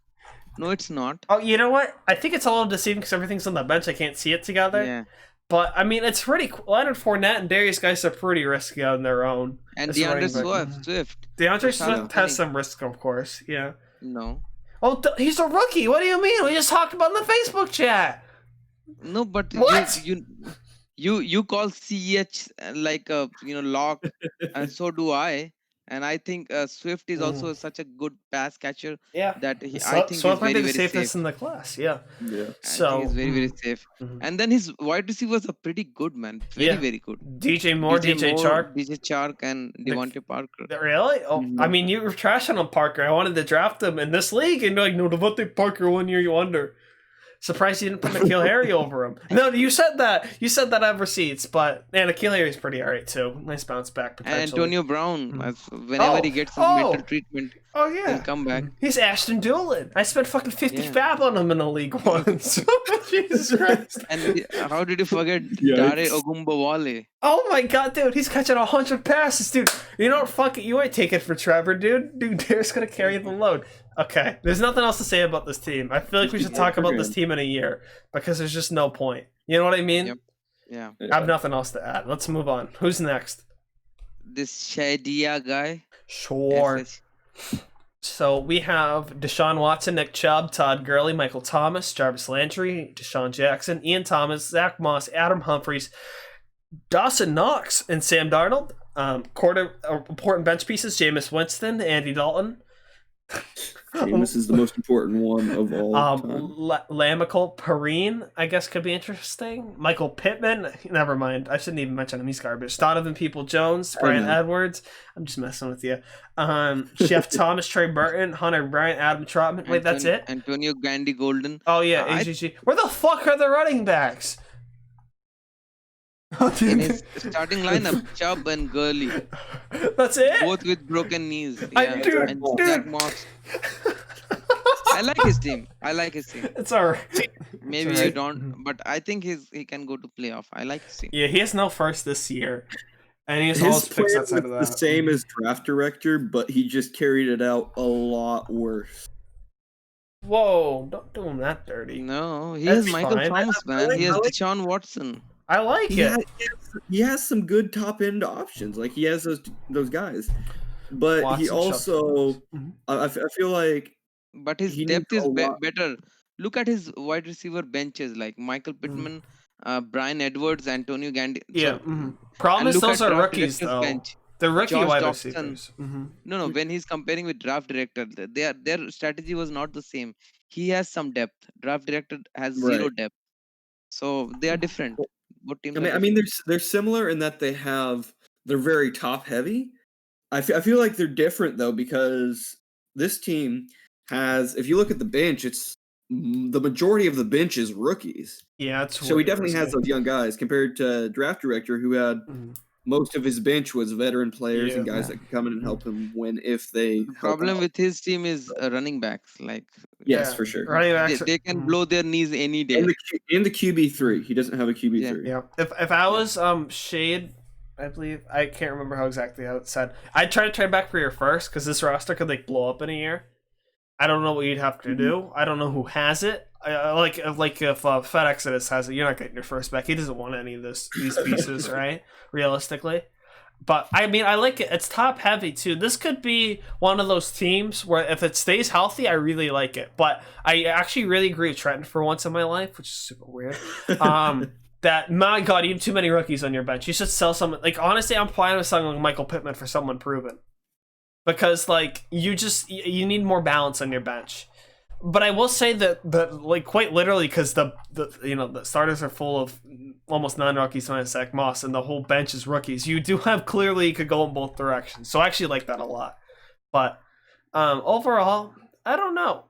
B: No, it's not.
A: Oh, you know what? I think it's a little deceiving because everything's on the bench. I can't see it together.
B: Yeah.
A: But I mean, it's pretty. Leonard Fournette and Darius Guice are pretty risky on their own.
B: And
A: As a running
B: DeAndre
A: back.
B: Swift.
A: DeAndre
B: Rashad
A: Swift
B: Penny.
A: has some risk, of course. Yeah.
B: No.
A: Oh, he's a rookie. What do you mean? We just talked about in the Facebook chat.
B: No, but
A: What?
B: you call CEH like a lock, and so do I. And I think Swift is also such a good pass catcher
A: Yeah.
B: that I think
A: So
B: he's
A: might be
B: very,
A: the
B: very
A: safest
B: safe.
A: in the class. Yeah.
C: Yeah.
B: I
A: So
B: think he's very, very safe. And then his wide receivers are pretty good, man. Very,
A: Yeah.
B: very good.
A: DJ Moore, DJ Chark.
B: DJ Chark, and Devontae Parker.
A: Really? Oh, I mean, you were trashing on Parker. I wanted to draft him in this league, and you're like, no, Devontae Parker 1 year wonder. Surprised you didn't put N'Keal Harry over him. No, you said that. You said that at receipts, but N'Keal Harry's pretty alright too. Nice bounce back potential.
B: And Antonio Brown, whenever he gets his mental treatment, he'll come back.
A: He's Ashton Doolin. I spent fucking 50 fab on him in the league once. Jesus Christ.
B: And how did you forget Dare Ogumbawale?
A: Oh my god, dude, he's catching 100 passes, dude. You know what? Fuck it. You ain't take it for Trevor, dude. Dude, Dare's gonna carry the load. Okay, there's nothing else to say about this team. I feel like we should talk about this team in a year because there's just no point. You know what I mean?
B: Yep. Yeah.
A: I have nothing else to add. Let's move on. Who's next?
B: This Shadia guy.
A: Sure. So we have Deshaun Watson, Nick Chubb, Todd Gurley, Michael Thomas, Jarvis Landry, Deshaun Jackson, Ian Thomas, Zach Moss, Adam Humphries, Dawson Knox, and Sam Darnold. Important bench pieces: Jameis Winston, Andy Dalton.
C: Jameis is the most important one of all time.
A: Lamical Perrine, I guess, could be interesting. Michael Pittman, never mind. I shouldn't even mention him. He's garbage. Donovan Peoples-Jones, Brian Edwards. I'm just messing with you. Jeff Thomas, Trey Burton, Hunter Bryant, Adam Trotman. Wait, that's it?
B: Antonio Gandy Golden.
A: Oh, yeah, AGG. Where the fuck are the running backs?
B: In his starting lineup, Chubb and Gurley.
A: That's it?
B: Both with broken knees.
A: And
B: Zach Moss. I like his team.
A: It's alright.
B: Maybe you don't, but I think he can go to playoff. I like his team.
A: Yeah, he has no first this year. And he has
C: His
A: picks
C: plan
A: outside of
C: was
A: that.
C: the same as draft director, but he just carried it out a lot worse.
A: Whoa, don't do him that dirty.
B: No, he
A: That's
B: has Michael
A: fine.
B: Thomas, man. He has Deshaun Watson.
A: I like it.
C: He has some good top end options. Like he has those guys, but he
A: Watson,
C: also I feel like.
B: But his depth is better. Look at his wide receiver benches like Michael Pittman, Brian Edwards, Antonio Gandy.
A: Yeah. Problem is those are rookies though.
B: Bench.
A: The rookie
B: Josh
A: wide
B: Dobson.
A: receivers.
B: No. When he's comparing with draft director, their strategy was not the same. He has some depth. Draft director has zero depth. So they are different. Both teams
C: I mean, they're similar in that they're very top heavy. I feel like they're different though because this team has, if you look at the bench, it's the majority of the bench is rookies.
A: Yeah,
C: so he definitely has those young guys compared to draft director who had most of his bench was veteran players and guys that could come in and help him win if they.
B: The problem with his team is running backs. Like
C: for sure,
A: running backs.
B: They can blow their knees any day.
C: In the QB3, he doesn't have a QB3.
A: Yeah. If I was Shade, I believe I can't remember how it said. I'd try to trade back for your first because this roster could like blow up in a year. I don't know what you'd have to do. I don't know who has it. Like if FedExodus has it, you're not getting your first back. He doesn't want any of these pieces, right? Realistically. But I mean, I like it. It's top heavy too. This could be one of those teams where if it stays healthy, I really like it. But I actually really agree with Trenton for once in my life, which is super weird. That my God, you have too many rookies on your bench. You should sell someone. Like honestly, I'm fine with selling Michael Pittman for someone proven. Because like you need more balance on your bench. But I will say that like quite literally because the starters are full of almost non-rookies minus Zach Moss and the whole bench is rookies. You do have clearly you could go in both directions. So I actually like that a lot. But overall, I don't know.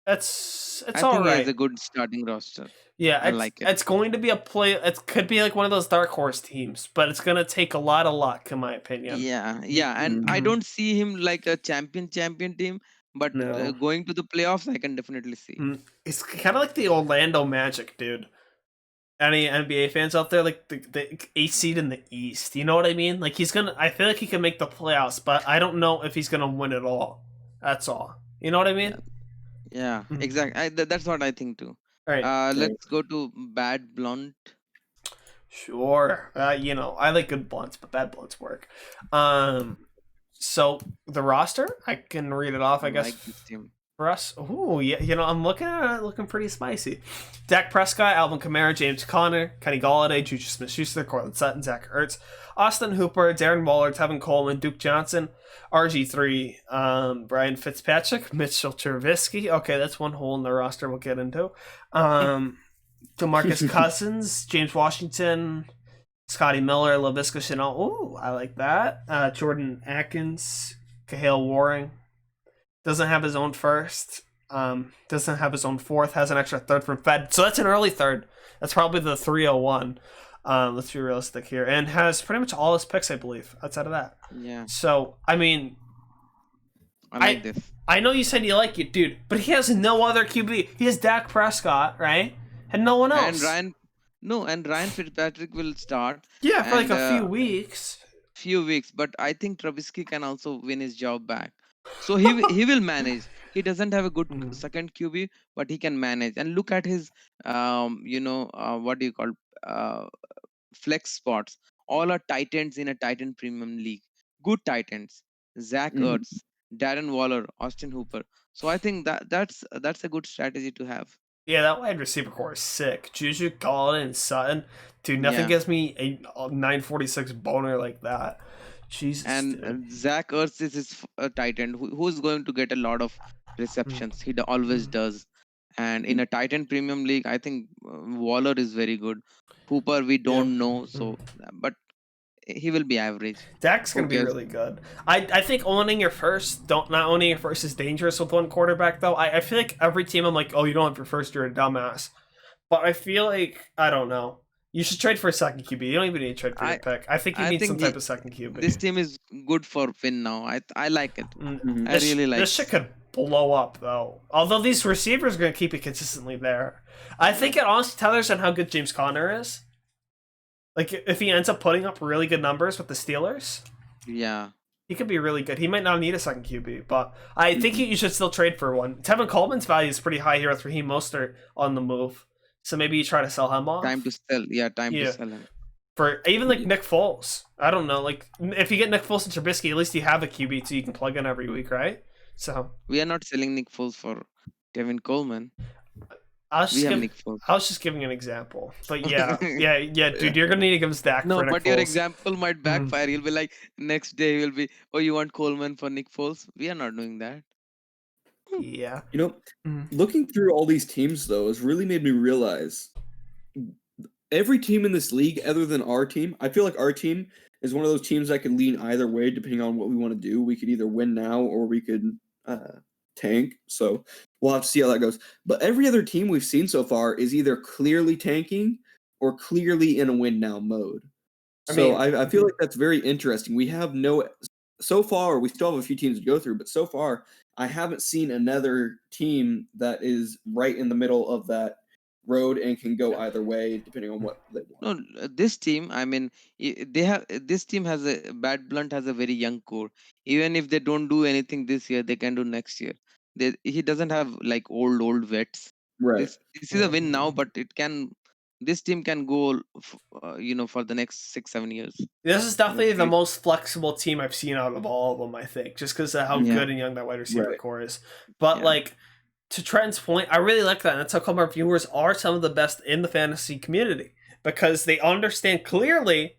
A: It's all right.
B: It's a good starting roster.
A: Yeah,
B: I like it.
A: It's going to be a play. It could be like one of those dark horse teams, but it's going to take a lot of luck, in my opinion.
B: Yeah, and I don't see him like a champion team, but going to the playoffs, I can definitely see.
A: It's kind of like the Orlando Magic, dude. Any NBA fans out there, like the 8th seed in the East, you know what I mean? Like I feel like he can make the playoffs, but I don't know if he's gonna win it all. That's all. You know what I mean?
B: Yeah, exactly. That's what I think too.
A: All right.
B: Let's go to Bad Blunt.
A: Sure. I like good blunts, but bad blunts work. So the roster, I can read it off, I guess.
B: Like this team.
A: For us, ooh, yeah, I'm looking at it, looking pretty spicy. Dak Prescott, Alvin Kamara, James Conner, Kenny Galladay, Juju Smith-Schuster, Cortland Sutton, Zach Ertz, Austin Hooper, Darren Waller, Tevin Coleman, Duke Johnson, RG3, Brian Fitzpatrick, Mitchell Trubisky. Okay, that's one hole in the roster we'll get into. DeMarcus Cousins, James Washington, Scotty Miller, Laviska Shenault. Ooh, I like that. Jordan Atkins, Kahale Warring. Doesn't have his own first. Doesn't have his own fourth. Has an extra third from Fed. So that's an early third. That's probably the 301. Let's be realistic here. And has pretty much all his picks, I believe, outside of that.
B: Yeah,
A: So, I mean,
B: I like this.
A: I know you said you like it, dude, but he has no other QB. He has Dak Prescott, right? And no one else.
B: And Ryan Fitzpatrick will start
A: Yeah, for like
B: and,
A: a few weeks.
B: but I think Trubisky can also win his job back. So he will manage. He doesn't have a good
A: Mhm.
B: second QB, but he can manage. And look at his what do you call flex spots. All are tight ends in a tight end premium league. Good tight ends. Zach
C: Mhm.
B: Ertz, Darren Waller, Austin Hooper. So I think that's a good strategy to have.
A: Yeah, that wide receiver core is sick. Juju, Galladay, and Sutton. Dude, nothing
B: Yeah.
A: gives me a 946 boner like that. Jesus,
B: And
A: dude.
B: Zach Ertz is his tight end who's going to get a lot of receptions. He always does. And in a tight end premium league, I think Waller is very good. Hooper, we don't know, so but he will be average.
A: Dak's
B: Who
A: gonna be
B: cares?
A: really good. I think owning your first, not owning your first is dangerous with one quarterback though. I feel like every team I'm like, oh, you don't have your first, you're a dumbass. But I feel like I don't know. You should trade for a second QB. You don't even need to trade for your pick. I think you
B: I
A: need some
B: think
A: type of second QB.
B: this team is good for win now. I like it.
C: Mhm.
B: I
A: This,
B: really like
A: this shit could blow up though. Although these receivers are gonna keep it consistently there. I think it honestly tells on how good James Conner is. Like if he ends up putting up really good numbers with the Steelers,
B: Yeah.
A: he could be really good. He might not need a second QB, but I think you should still trade for one. Tevin Coleman's value is pretty high here with Raheem Mostert on the move, so maybe you try to sell him off.
B: Time to sell. Yeah, time
A: Yeah.
B: to sell him.
A: For even like Nick Foles. I don't know. Like if you get Nick Foles and Trubisky, at least you have a QB so you can plug in every week, right? So
B: We are not selling Nick Foles for Kevin Coleman.
A: I was
B: We
A: just
B: have
A: giving,
B: Nick Foles.
A: I was just giving an example. But yeah, dude, you're gonna need to give us Dak
B: No,
A: for Nick
B: but your
A: Foles.
B: example might backfire. You'll be like, next day you'll be, oh, you want Coleman for Nick Foles? We are not doing that.
A: Yeah.
C: You know,
A: Mhm.
C: looking through all these teams though has really made me realize every team in this league, other than our team, I feel like our team is one of those teams that could lean either way depending on what we want to do. We could either win now or we could tank. So we'll have to see how that goes. But every other team we've seen so far is either clearly tanking or clearly in a win now mode. So I feel like that's very interesting. We have so far, we still have a few teams to go through, but so far, I haven't seen another team that is right in the middle of that road and can go either way depending on what they want.
B: No, this team, I mean, this team has Bad Blunt has a very young core. Even if they don't do anything this year, they can do next year. He doesn't have like old vets.
C: Right.
B: This is a win now, but this team can go, for the next 6-7 years.
A: This is definitely the
B: Agreed.
A: most flexible team I've seen out of all of them, I think, just because of how
B: Yeah.
A: good and young that wide receiver
C: Right.
A: core is. But
B: Yeah.
A: like to Trent's point, I really like that. And that's how come our viewers are some of the best in the fantasy community because they understand clearly.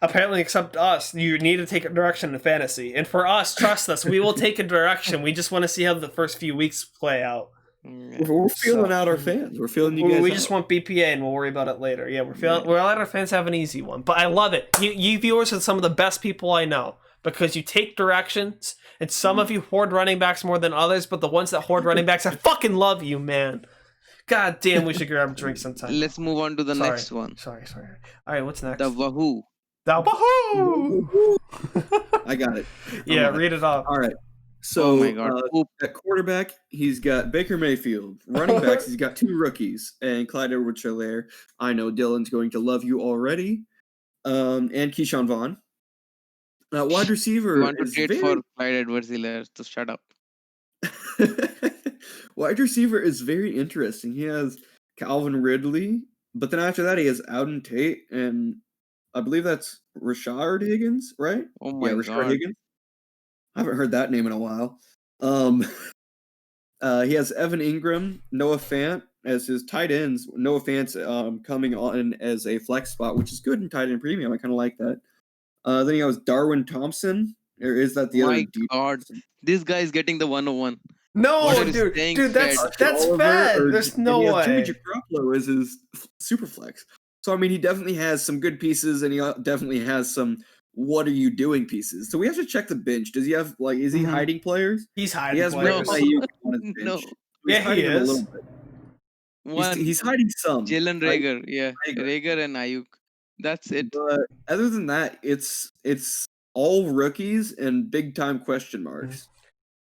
A: Apparently, except us, you need to take a direction in fantasy. And for us, trust us, we will take a direction. We just want to see how the first few weeks play out.
B: Yeah.
C: We're feeling
A: So-
C: out our fans. We're feeling you guys.
A: We just want BPA, and we'll worry about it later. Yeah, we'll let our fans have an easy one. But I love it. You viewers are some of the best people I know because you take directions, and some of you hoard running backs more than others. But the ones that hoard running backs, I fucking love you, man. God damn, we should grab a drink sometime.
B: Let's move on to the
A: Sorry.
B: next one.
A: Sorry. All right, what's next?
B: The Wahoo.
A: The Wahoo!
C: I got it.
A: Yeah,
C: I'm on it.
A: read it off.
C: All right. So
B: Oh my God. Oop.
C: at quarterback, he's got Baker Mayfield. Running backs, he's got 2 rookies and Clyde Edwards-Helaire. I know Dylan's going to love you already. And Keyshawn Vaughn. Wide receiver
B: You want to
C: is
B: trade
C: very
B: for Clyde Edwards-Helaire to shut up.
C: wide receiver is very interesting. He has Calvin Ridley, but then after that he has Auden Tate, and I believe that's Rashard Higgins, right?
B: Oh my
C: Rashard
B: God.
C: Higgins. I haven't heard that name in a while. He has Evan Ingram, Noah Fant as his tight ends. Noah Fant's coming on as a flex spot, which is good in tight end premium. I kind of like that. Then he has Darwin Thompson. Or is that the other?
B: My God, this guy is getting the 101.
A: No,
B: What are you
A: dude,
B: saying,
A: that's
B: Fed?
A: bad. There's no
C: and he has
A: way.
C: Jimmy Garoppolo as his super flex. So I mean, he definitely has some good pieces, and he definitely has some "what are you doing" pieces. So we have to check the bench. Does he have is he
A: Mhm.
C: hiding players?
A: He's
C: He
A: hiding
C: has
A: players.
C: Brandon Ayuk on his bench.
B: No.
C: He's
A: Yeah, he
C: hiding him a
A: is.
C: little bit.
B: One,
C: He's hiding some.
B: Jalen
C: right?
B: Rager. Yeah,
C: Rager.
B: Rager and Ayuk. That's it.
C: But other than that, it's all rookies and big time question marks.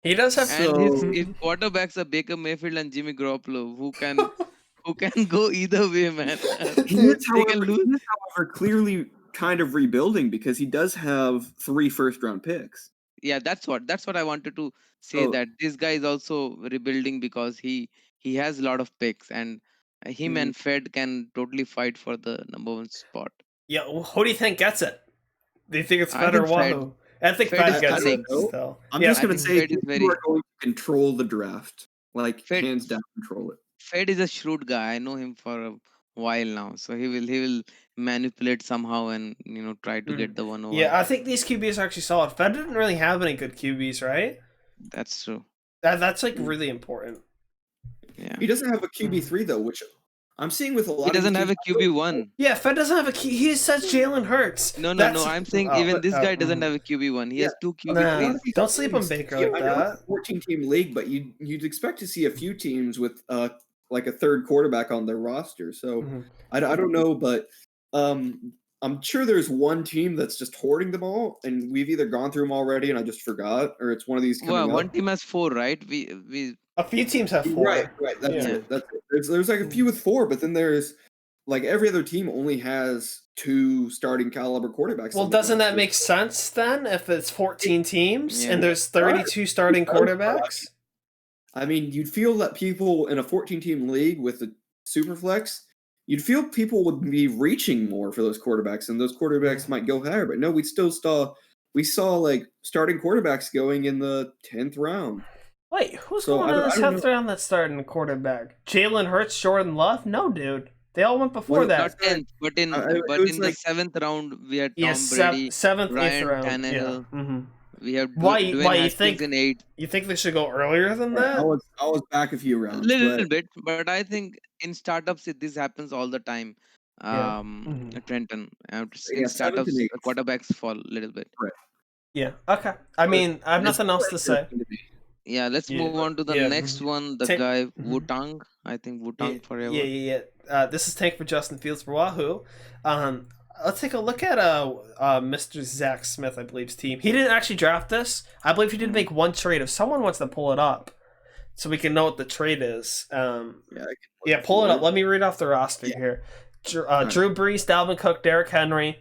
A: He does have
B: And
C: So-
B: his quarterbacks are Baker Mayfield and Jimmy Garoppolo, who can go either way, man.
C: He is,
B: They can lose.
C: however, clearly kind of rebuilding because he does have 3 first-round picks.
B: Yeah, that's what I wanted to say.
C: So-
B: That this guy is also rebuilding because he has a lot of picks, and him and Fed can totally fight for the number 1 spot.
A: Yeah, who do you think gets it? Do you think it's
B: I
A: Fed or
B: think Fed.
A: Wahoo? I think
B: Fed
A: Fed
B: is
A: gets it
B: cunning.
A: still.
C: I'm
A: Yeah,
C: just
B: I
C: going to
B: think
C: say
B: Fed is
C: people
B: very-
C: are going to control the draft.
B: Fed-
C: Hands down control it.
B: Fed is a shrewd guy. I know him for a while now, so he will manipulate somehow and try to get the 101.
A: Yeah, I think these QBs are actually solid. Fed didn't really have any good QBs, right?
B: That's true.
A: That's like really important.
B: Yeah,
C: He doesn't have a QB3 though, which I'm seeing with a lot
B: he
C: of
B: doesn't
C: these
B: have a
C: teams.
B: QB1.
A: Yeah, Fed doesn't have a key. He says Jalen Hurts.
B: No.
A: That's-
B: I'm saying
A: oh,
B: even this guy
A: mhm.
B: doesn't have a QB1. He has 2
A: Nah,
B: QB3s.
A: don't sleep on Baker like
C: I know
A: that.
C: it's a 14-team league, but you'd expect to see a few teams with like a third quarterback on their roster. So
A: Mhm.
C: I don't know, but I'm sure there's one team that's just hoarding them all, and we've either gone through them already and I just forgot, or it's one of these coming
B: Well,
C: up.
B: one team has 4, right? We
A: A few teams have 4.
C: Right. That's
A: Yeah.
C: it. That's it. There's like a few with 4, but then there's like every other team only has 2 starting caliber quarterbacks.
A: Well,
C: on the
A: doesn't that
C: roster.
A: make sense then if it's 14 teams
B: Yeah.
A: and there's 32 starting quarterbacks?
C: I mean, you'd feel that people in a 14-team league with a super flex, you'd feel people would be reaching more for those quarterbacks, and those quarterbacks might go higher. But no, we saw like starting quarterbacks going in the 10th round.
A: Wait, who's
C: So,
A: going
C: I
A: in
C: don't-
A: the
C: I don't
A: 10th round that's starting a quarterback? Jalen Hurts, Jordan Love? No, dude. They all went before
C: Well,
A: that.
B: not 10th, but in
C: it was
B: the
C: like-
B: 7th round we had Tom
A: Yeah,
B: Brady.
A: 7th, 8th
B: Ryan
A: round.
B: Tannehill.
A: Yeah. hmm
B: We have
A: Why you
B: Haskins
A: think-
B: in 8.
A: You think they should go earlier than that?
C: I was back a few
B: A
C: rounds.
B: little
C: but
B: bit, but I think in startups this happens all the time.
A: Yeah. Mhm.
B: Trenton. In
C: Yeah, 7th
B: startups,
C: and 8th.
B: quarterbacks fall a little bit.
A: Yeah. Okay. I mean, I have nothing else to say.
B: Yeah, let's
A: Yeah,
B: move on to the
A: yeah,
B: next one. The
A: Tank-
B: guy
A: mhm.
B: Wutang. I think Wutang forever.
A: Yeah. This is Tank for Justin Fields for Wahoo. Let's take a look at Mr. Zach Smith, I believe's team. He didn't actually draft this. I believe he did make one trade. If someone wants to pull it up, so we can know what the trade is. Yeah, pull it up. Let me read off the roster here. Drew Brees, Dalvin Cook, Derrick Henry.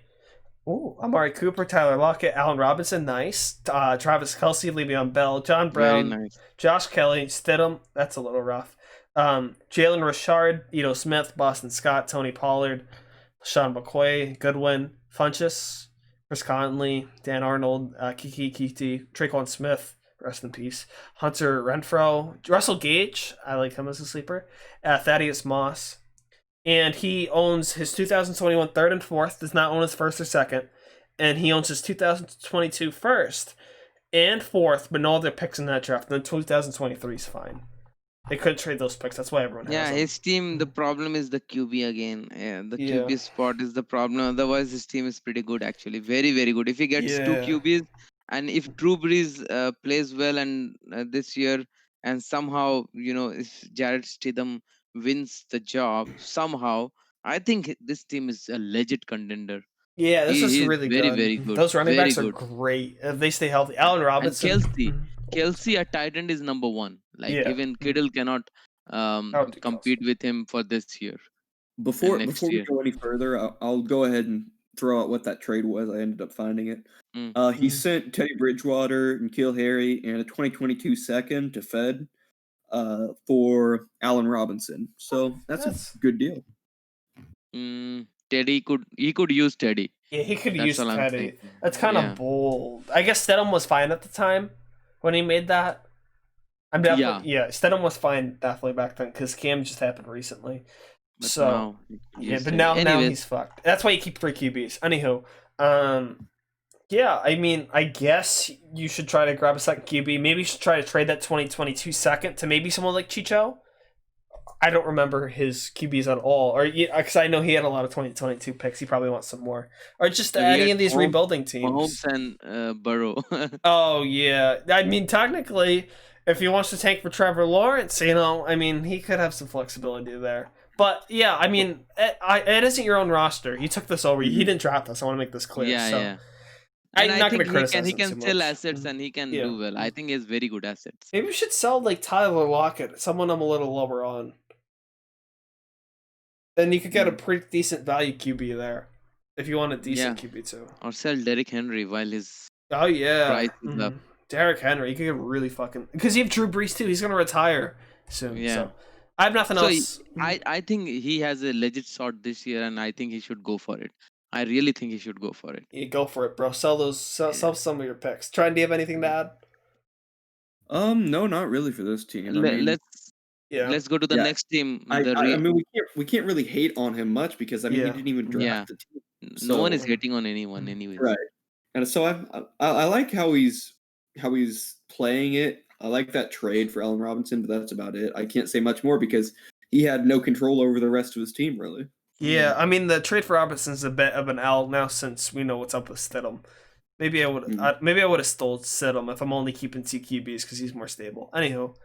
A: Ooh, Amari Cooper, Tyler Lockett, Allen Robinson, nice. Travis Kelce, Le'Veon Bell, John
B: Very
A: Brown,
B: nice.
A: Josh Kelly, Stidham. That's a little rough. Jalen Richard, Ito Smith, Boston Scott, Tony Pollard, Sean McCoy, Goodwin, Funchess, Chris Conley, Dan Arnold, Kiki Kiti, Traquan Smith, rest in peace, Hunter Renfro, Russell Gage, I like him as a sleeper, Thaddeus Moss. And he owns his 2021 third and fourth, does not own his first or second. And he owns his 2022 first and fourth, but no other picks in that draft. Then 2023 is fine. They couldn't trade those picks. That's why everyone has
B: Yeah,
A: them.
B: his team. The problem is the QB again. Yeah, the
A: Yeah.
B: QB spot is the problem. Otherwise, his team is pretty good actually. Very, very good. If he gets 2
A: Yeah.
B: QBs, and if Drew Brees plays well and this year, and somehow if Jared Stidham wins the job somehow, I think this team is a legit contender.
A: Yeah, this is
B: He's
A: really
B: very,
A: good.
B: very good.
A: Those running
B: Very
A: backs are
B: good.
A: great if they stay healthy. Allen Robinson.
B: Kelsey.
A: Mhm.
B: Kelsey at tight end is number 1. Like
A: Yeah.
B: even Kittle cannot
A: don't think
B: compete with him for this year.
C: Before
B: next
C: we
B: year.
C: go any further, I'll go ahead and throw out what that trade was. I ended up finding it. He
A: Mhm.
C: sent Teddy Bridgewater and Keel Harry and a 2022 second to Fed for Allen Robinson. So that's
A: That's-
C: a good deal.
B: Teddy could use Teddy.
A: Yeah, he could
B: That's
A: use
B: all I'm
A: Teddy.
B: saying.
A: That's kind of
B: Yeah.
A: bold. I guess Stedham was fine at the time when he made that. I'm definitely Stidham was fine definitely back then because Cam just happened recently.
B: But
A: So
B: now,
A: yeah,
B: he's
A: but
B: ready.
A: now
B: Anyways,
A: he's fucked. That's why you keep 3 QBs. Anywho, yeah, I mean, I guess you should try to grab a second QB. Maybe you should try to trade that 2022 second to maybe someone like Chicho. I don't remember his QBs at all, or because I know he had a lot of 2022 picks. He probably wants some more, or just
B: he
A: any
B: had
A: of these rebuilding teams.
B: Mahomes and Burrow.
A: Oh yeah, I mean, technically, if he wants to tank for Trevor Lawrence, I mean, he could have some flexibility there. But yeah, I mean, it isn't your own roster. He took this over. He didn't draft us. I want to make this clear.
B: Yeah,
A: so
B: yeah. And
A: I'm
B: I
A: not going
B: think
A: to criticize
B: he
A: him
B: can
A: too
B: sell
A: much.
B: assets and he can
A: Yeah.
B: do well. I think he has very good assets.
A: Maybe we should sell like Tyler Lockett, someone I'm a little lower on. Then you could get a pretty decent value QB there, if you want a decent QB too.
B: Or sell Derrick Henry while his
A: Oh yeah,
B: price is up.
A: Derrick Henry, you could get really fucking because you have Drew Brees too. He's gonna retire soon.
B: Yeah.
A: So I have nothing
B: So
A: else.
B: I think he has a legit shot this year, and I think he should go for it. I really think he should go for it.
A: You go for it, bro. Sell some of your picks. Trent, do you have anything to add?
C: No, not really for this team. I mean,
B: Let's go to the next team.
C: I mean, we can't really hate on him much because I mean he didn't even draft the team.
B: No one is hating on anyone anyway.
C: Right, and so I like how he's playing it. I like that trade for Allen Robinson, but that's about it. I can't say much more because he had no control over the rest of his team, really.
A: Yeah, I mean the trade for Robinson's a bit of an L now since we know what's up with Stidham. Maybe I would have stole Stidham if I'm only keeping 2 QBs because he's more stable. Anywho,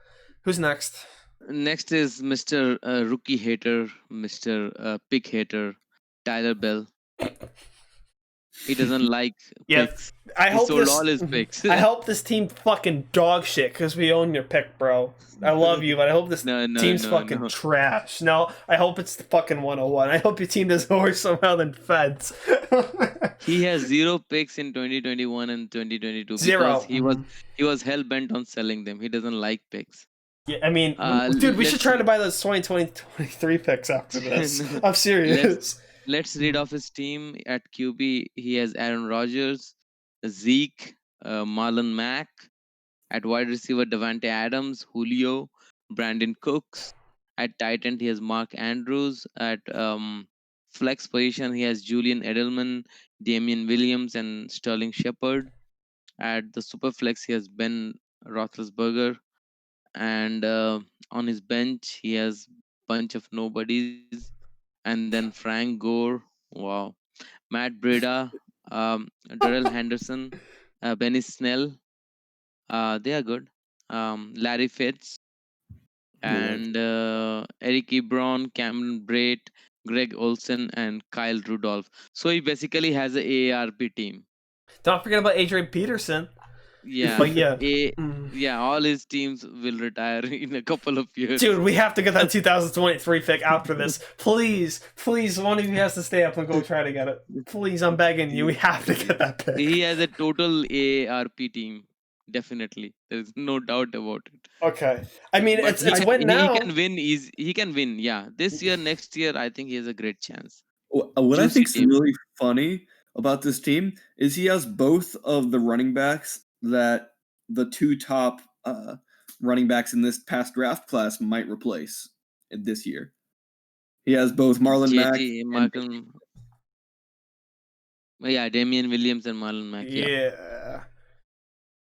A: who's next?
B: Next is Mr. Rookie Hater, Mr. Pick Hater, Tyler Bell. He doesn't like picks.
A: I hope
B: sold all his picks.
A: I hope this team fucking dog shit because we own your pick, bro. I love you, but I hope this team's fucking trash. No, I hope it's the fucking 101. I hope your team does worse somehow than Feds.
B: He has 0 picks in 2021 and 2022
A: 0.
B: because he was hell bent on selling them. He doesn't like picks.
A: Yeah, I mean, dude, we should try to buy those 2023 picks after this. I'm serious.
B: Let's read off his team. At QB, he has Aaron Rodgers, Zeke, Marlon Mack. At wide receiver, Davante Adams, Julio, Brandon Cooks. At tight end, he has Mark Andrews. At flex position, he has Julian Edelman, Damian Williams, and Sterling Shepard. At the super flex, he has Ben Roethlisberger. And on his bench, he has bunch of nobodies. And then Frank Gore, wow, Matt Breda, Darrell Henderson, Benny Snell, they are good. Larry Fitz, and Eric Ebron, Cameron Brate, Greg Olsen, and Kyle Rudolph. So he basically has an AARP team.
A: Don't forget about Adrian Peterson.
B: Yeah,
A: but yeah,
B: all his teams will retire in a couple of years.
A: Dude, we have to get that 2023 pick after this. Please, one of you has to stay up and go try to get it. Please, I'm begging you. We have to get that pick.
B: He has a total AARP team. Definitely, there's no doubt about it.
A: Okay, I mean it's win now.
B: He can win. He can win. Yeah, this year, next year, I think he has a great chance.
C: What I think is really funny about this team is he has both of the running backs that the 2 top running backs in this past draft class might replace this year. He has both Marlon Mack
B: Damian Williams and Marlon Mack.
A: Yeah.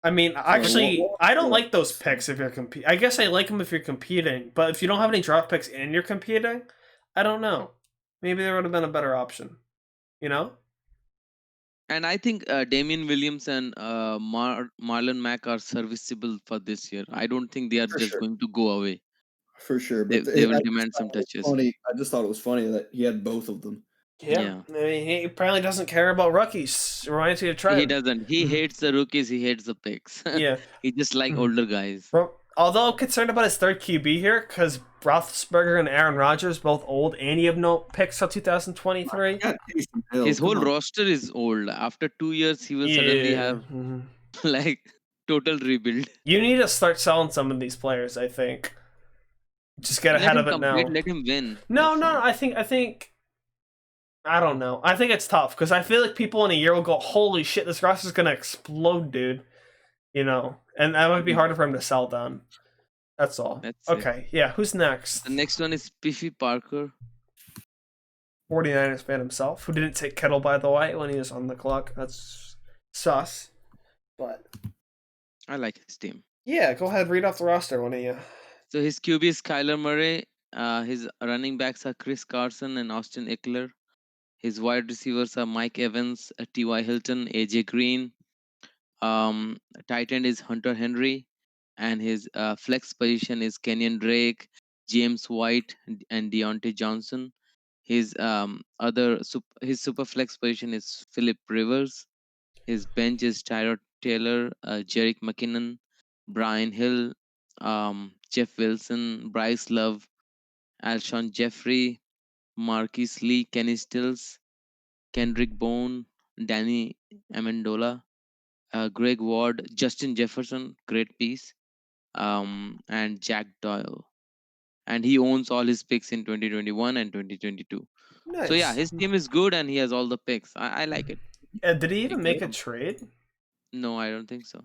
A: I mean, actually, I don't like those picks if you're competing. I guess I like them if you're competing, but if you don't have any draft picks and you're competing, I don't know. Maybe there would have been a better option. You know?
B: And I think Damian Williams and Marlon Mack are serviceable for this year. I don't think they are going to go away.
C: For sure.
B: But they will demand some touches.
C: I just thought it was funny that he had both of them.
A: Yeah. I mean, he apparently doesn't care about rookies. It reminds me of Trent.
B: He doesn't. He hates the rookies. He hates the picks.
A: Yeah.
B: He just like older guys.
A: Bro, although I'm concerned about his third QB here, because Roethlisberger and Aaron Rodgers both old, and you have no picks till 2023.
B: His whole roster is old. After 2 years, he will suddenly have like total rebuild.
A: You need to start selling some of these players, I think. Just get ahead of it now.
B: Let him win.
A: No. I think. I don't know. I think it's tough because I feel like people in a year will go, "Holy shit, this roster's gonna explode, dude." You know, and that might be harder for him to sell down. That's all.
B: That's it.
A: Okay, yeah. Who's next?
B: The next one is Piffy Parker.
A: 49ers fan himself, who didn't take Kittle, by the way, when he was on the clock. That's sus. But
B: I like his team.
A: yeah, go ahead, read off the roster, one of you.
B: So his QB is Kyler Murray. His running backs are Chris Carson and Austin Eckler. His wide receivers are Mike Evans, T.Y. Hilton, AJ Green. Tight end is Hunter Henry, and his flex position is Kenyon Drake, James White, and Deontay Johnson. His his super flex position is Philip Rivers. His bench is Tyrod Taylor, Jerick McKinnon, Brian Hill, Jeff Wilson, Bryce Love, Alshon Jeffrey, Marquise Lee, Kenny Stills, Kendrick Bourne, Danny Amendola, Greg Ward, Justin Jefferson, great piece, and Jack Doyle. And he owns all his picks in 2021 and 2022.
A: Nice.
B: So yeah, his team is good and he has all the picks. I like it.
A: Did he even make a trade?
B: No, I don't think so.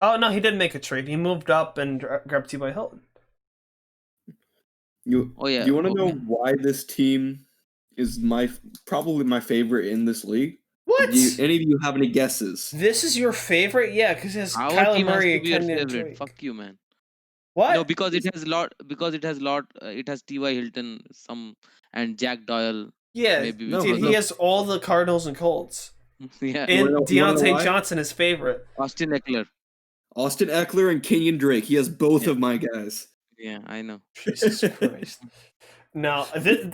A: Oh no, he did make a trade. He moved up and grabbed T.Y. Hilton.
C: You want to know why this team is probably my favorite in this league?
A: What?
C: Any of you have any guesses?
A: This is your favorite? Yeah, because it has
B: Our
A: Kyler
B: team
A: Murray
B: has
A: and
B: to be your
A: Kenyon
B: favorite.
A: Drake.
B: Fuck you, man.
A: What?
B: No, because it has lot. It has T.Y. Hilton, and Jack Doyle.
A: Yeah,
B: maybe
C: no,
A: dude, he has all the Cardinals and Colts.
B: Yeah.
A: And
C: You wanna know
A: Deontay
C: why?
A: Johnson is favorite.
B: Austin Eckler.
C: Austin Eckler and Kenyon Drake. He has both of my guys.
B: Yeah, I know.
A: Jesus Christ. No,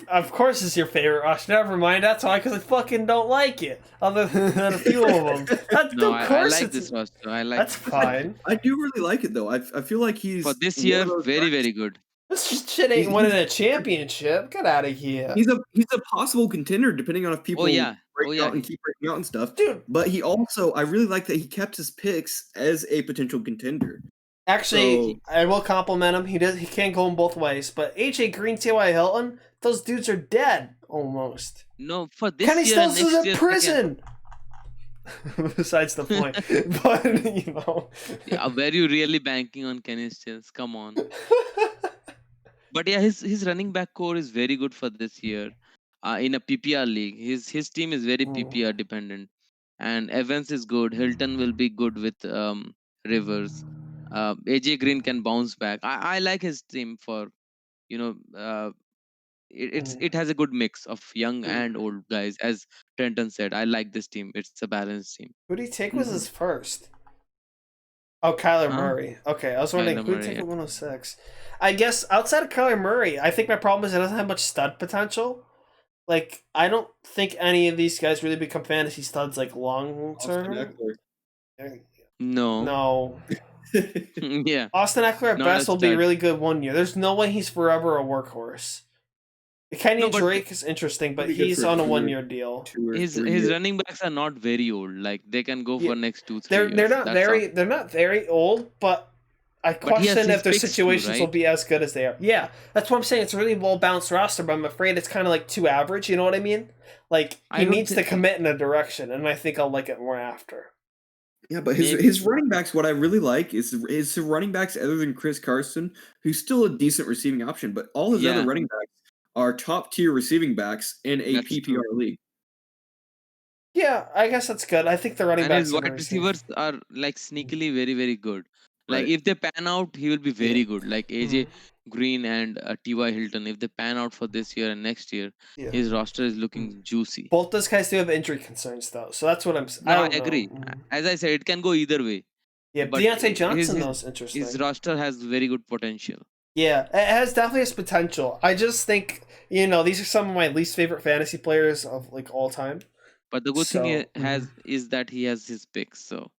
A: of course it's your favorite, Rush. Never mind, that's why, because I fucking don't like it. Other than a few of them.
B: No,
A: of
B: I
A: course
B: like
A: it's,
B: this roster. I like
A: that's fine.
C: I do really like it though. I feel like he's
B: for this
C: one
B: year.
C: of those
B: Very
C: guys-
B: very good.
A: This shit ain't winning a championship. Get out of here.
C: He's a possible contender depending on if people
B: yeah.
C: break
B: Oh, yeah.
C: out and keep breaking out and stuff.
A: Dude,
C: But he also, I really like that he kept his picks as a potential contender.
A: actually, I will compliment him. He can't go in both ways. But AJ Green, T.Y. Hilton, those dudes are dead almost.
B: No, for this
A: Kenny
B: year and
A: Stills
B: next
A: is
B: year.
A: in prison. Besides the point, but you know.
B: Yeah, were you really banking on Kenny Stills? Come on. But yeah, his running back core is very good for this year. In a PPR league, his team is very PPR dependent, and Evans is good. Hilton will be good with Rivers. AJ Green can bounce back. I like his team for, it has a good mix of young and old guys. As Trenton said, I like this team. It's a balanced team.
A: Who did he take was his first? Oh, Kyler
B: Huh?
A: Murray. Okay, I was wondering
B: Kyler
A: who did
B: Murray,
A: take
B: yeah.
A: at 106. I guess outside of Kyler Murray, I think my problem is it doesn't have much stud potential. Like, I don't think any of these guys really become fantasy studs like long
C: Austin
A: term.
C: Eckler.
B: No.
A: No.
B: Yeah.
A: Austin Eckler at
B: Not
A: best
B: a
A: will be
B: stud.
A: really good 1 year. There's no way he's forever a workhorse. Kenny
B: No, but-
A: Drake is interesting, but
C: Pretty good
A: he's
C: for
A: on a
C: 2
A: 1 year deal.
C: 2 or
B: His
C: 3
B: his
C: years.
B: running backs are not very old. Like they can go
A: Yeah.
B: for next 2-3
A: They're
B: years.
A: not
B: That's
A: very
B: all.
A: they're not very old, but I
B: he has
A: question
B: his
A: if their
B: picks too,
A: situations will
B: right?
A: be as good as they are. Yeah, that's what I'm saying. It's a really well balanced roster, but I'm afraid it's kind of like too average. You know what I mean? Like
B: I
A: he
B: don't
A: needs to
B: think-
A: commit in a direction, and I think I'll like it more after.
C: Yeah, but
B: Maybe.
C: his running backs, what I really like is his running backs other than Chris Carson, who's still a decent receiving option, but all his other
B: Yeah.
C: running backs are top tier receiving backs in a
B: That's
C: PPR league.
A: Yeah, I guess that's good. I think the running
B: And
A: backs
B: his
A: are
B: wide
A: very safe.
B: receivers are like sneakily very very good. Like
C: Right.
B: if they pan out, he will be very
A: Yeah.
B: good. Like AJ Green and T.Y. Hilton. If they pan out for this year and next year,
A: Yeah.
B: his roster is looking juicy.
A: Both those guys do have injury concerns, though, so that's what I'm.
B: No, I
A: don't
B: agree.
A: know.
B: As I said, it can go either way.
A: Yeah,
B: but
A: Deontay Johnson
B: his-
A: though is interesting.
B: His roster has very good potential.
A: Yeah, it has definitely has potential. I just think these are some of my least favorite fantasy players of like all time.
B: But the good thing
A: So,
B: he has is that he has his picks. So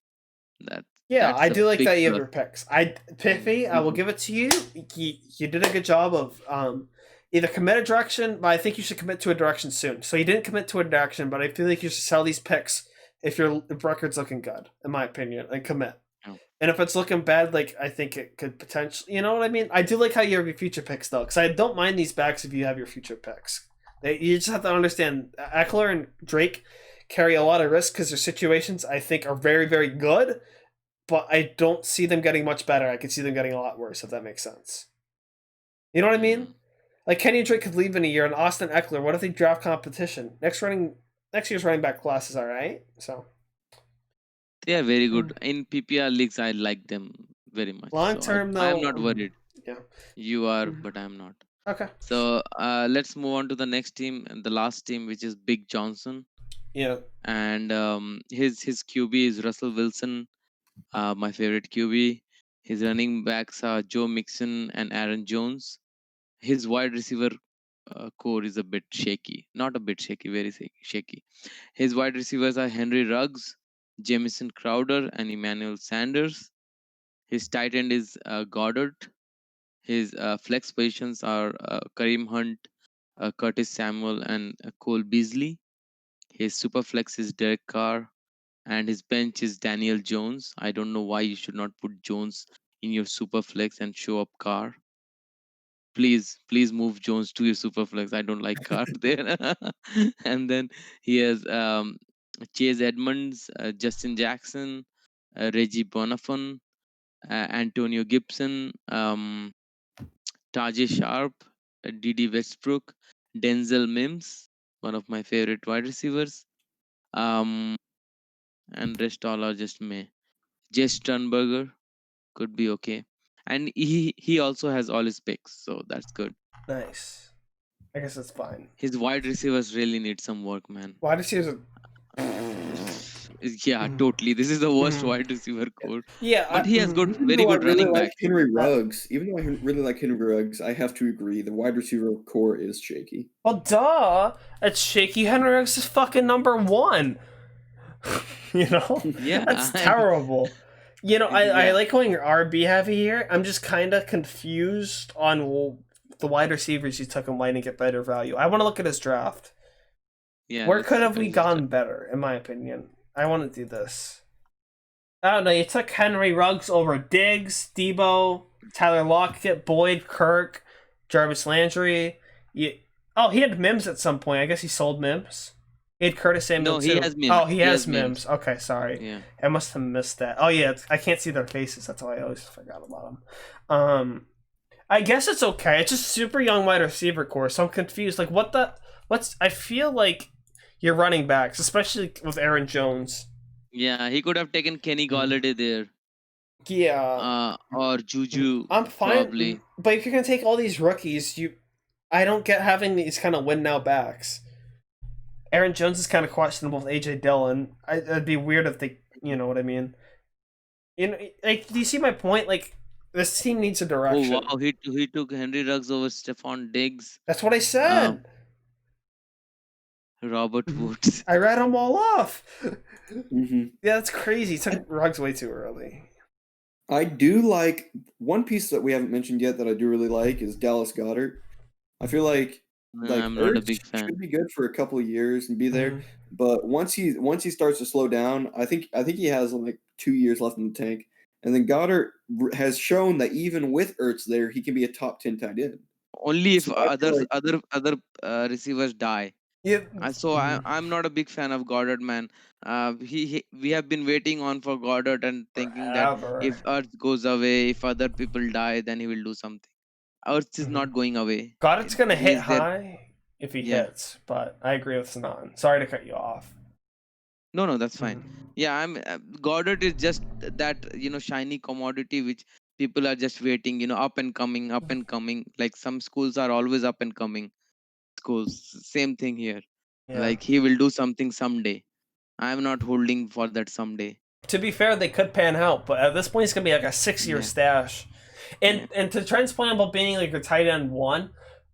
B: that
A: Yeah,
B: that's
A: I
B: a
A: do like
B: big
A: that you have
B: plus.
A: your picks. Piffy, I will give it to you. You did a good job of either commit a direction, but I think you should commit to a direction soon. So you didn't commit to a direction, but I feel like you should sell these picks if your record's looking good, in my opinion, and commit.
B: Oh.
A: And if it's looking bad, like I think it could potentially, you know what I mean? I do like how you have your future picks though, because I don't mind these backs if you have your future picks. You just have to understand Eckler and Drake carry a lot of risk because their situations I think are very very good. but I don't see them getting much better. I could see them getting a lot worse, if that makes sense. You know what I mean? Like Kenny Drake could leave in a year, and Austin Eckler. What if they draft competition? Next year's running back class is all right. So
B: They are very good. In PPR leagues, I like them very much.
A: long
B: So
A: term, though,
B: I'm not worried.
A: yeah.
B: You are,
A: Mhm.
B: but I'm not.
A: Okay.
B: So let's move on to the next team and the last team, which is Big Johnson.
A: Yeah.
B: And his QB is Russell Wilson, my favorite QB. His running backs are Joe Mixon and Aaron Jones. His wide receiver core is a bit shaky. Not a bit shaky, very shaky. His wide receivers are Henry Ruggs, Jamison Crowder, and Emmanuel Sanders. His tight end is Goddard. His flex positions are Kareem Hunt, Curtis Samuel, and Cole Beasley. His super flex is Derek Carr, and his bench is Daniel Jones. I don't know why you should not put Jones in your super flex and show up Carr. Please move Jones to your super flex. I don't like Carr there. And then he has Chase Edmonds, Justin Jackson, Reggie Bonifon, Antonio Gibson, Tajay Sharp, Didi Westbrook, Denzel Mims, one of my favorite wide receivers. And rest all are just me. Jay Sternberger could be okay. And he also has all his picks, so that's good.
A: Nice. I guess that's fine.
B: His wide receivers really need some work, man.
A: Wide receivers are.
B: Yeah, totally. This is the worst
A: Mhm.
B: wide receiver core.
A: Yeah,
B: But he has good,
C: Even
B: very
C: though I
B: good
C: really
B: running
C: like
B: backs.
C: Henry Ruggs, I have to agree the wide receiver core is shaky.
A: Well, duh. It's shaky. Henry Ruggs is fucking number one. You know?
B: Yeah,
A: That's terrible. You know, I
B: Yeah.
A: like going RB heavy here. I'm just kind of confused on the wide receivers he took and why didn't get better value. I want to look at his draft.
B: Yeah.
A: Where
B: let's
A: could
B: look
A: have
B: at
A: we
B: his
A: gone better, in my opinion? I want to do this. I don't know. You took Henry Ruggs over Diggs, Debo, Tyler Lockett, Boyd, Kirk, Jarvis Landry. He had Mims at some point. I guess he sold Mims. He had Curtis Samuel
B: No,
A: too.
B: he has Mims.
A: Oh, he
B: He
A: has
B: has Mims.
A: Mims. Okay, sorry.
B: Yeah.
A: I must have missed that. Oh yeah, I can't see their faces. That's why I always forgot about them. I guess it's okay. It's just super young wide receiver core, so I'm confused. Like, what's? I feel like your running backs, especially with Aaron Jones.
B: Yeah, he could have taken Kenny Golladay there.
A: Yeah,
B: Or Juju.
A: I'm fine.
B: Probably.
A: But if you're gonna take all these rookies, I don't get having these kind of win now backs. Aaron Jones is kind of questionable with AJ Dillon. It'd be weird if they, you know what I mean. You know, like, do you see my point? Like, this team needs a direction.
B: Oh wow, he took Henry Ruggs over Stephon Diggs,
A: That's what I said.
B: Robert Woods.
A: I read them all off.
C: Mm-hmm.
A: Yeah, that's crazy. He took Ruggs way too early.
C: I do like one piece that we haven't mentioned yet that I do really like is Dallas Goddard. I feel like
B: I'm not a
C: Ertz
B: big fan.
C: should be good for a couple of years and be there,
A: Mhm.
C: but once he starts to slow down, I think he has like 2 years left in the tank. And then Goddard has shown that even with Ertz there, he can be a top 10 tight end.
B: Only if
C: So I feel
B: other receivers die.
A: Yeah.
B: I'm not a big fan of Goddard, man. We have been waiting on for Goddard and thinking that
A: Forever.
B: if Earth goes away, if other people die, then he will do something. Earth is not going away.
A: Goddard's gonna hit
B: He's there.
A: high if he
B: Yeah.
A: hits, but I agree with Sanan. Sorry to cut you off.
B: No, that's fine.
A: Mhm.
B: Yeah, I'm Goddard is just that shiny commodity which people are just waiting. Up and coming, up and coming. Like some schools are always up and coming. Schools, same thing here.
A: Yeah.
B: Like he will do something someday. I'm not holding for that someday.
A: To be fair, they could pan out, but at this point, it's gonna be like a 6-year
B: Yeah.
A: stash. And to transplant about being like a tight end 1,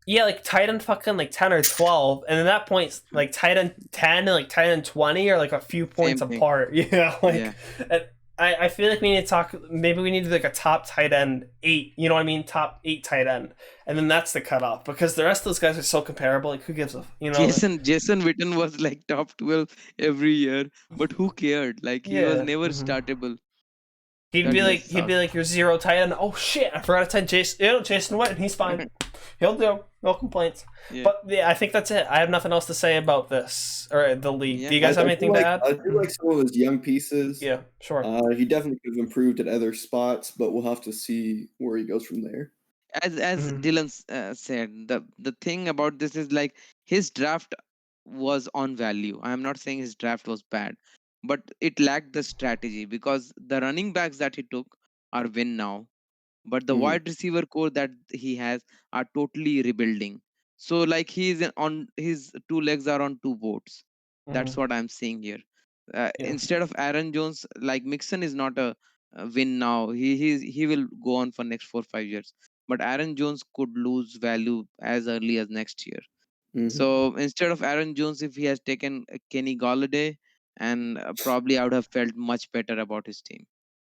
A: yeah, like tight end fucking like 10 or 12, and at that point, like tight end 10 and like tight end 20 are like a few points
B: Same thing.
A: apart. Yeah, like
B: Yeah.
A: I feel like we need to talk. Maybe we need like a top tight end 8. You know what I mean? Top 8 tight end, and then that's the cutoff because the rest of those guys are so comparable. Like, who gives a
B: Jason Witten was like top 12 every year, but who cared? Like he was
A: Yeah.
B: never
A: Mhm.
B: startable.
A: He'd
B: That
A: be
B: just
A: like, your 0 tight end. Oh shit! I forgot to tell Jason. Jason Witten, he's fine. He'll do. No complaints.
B: Yeah.
A: But yeah, I think that's it. I have nothing else to say about this or the league. Do you
B: Yeah.
A: guys have anything to add?
C: I do like some of his young pieces.
A: Yeah, sure.
C: He definitely could have improved at other spots, but we'll have to see where he goes from there.
B: As
A: Mhm.
B: Dylan said, the thing about this is like his draft was on value. I am not saying his draft was bad, but it lacked the strategy because the running backs that he took are win now, but the
C: Mhm.
B: wide receiver core that he has are totally rebuilding. So like he's on his two legs are on two boats. That's
A: Mhm.
B: what I'm seeing here.
A: Yeah.
B: Instead of Aaron Jones, like Mixon is not a win now. He will go on for next 4 5 years. But Aaron Jones could lose value as early as next year.
C: Mhm.
B: So instead of Aaron Jones, if he has taken Kenny Galladay, and probably I would have felt much better about his team.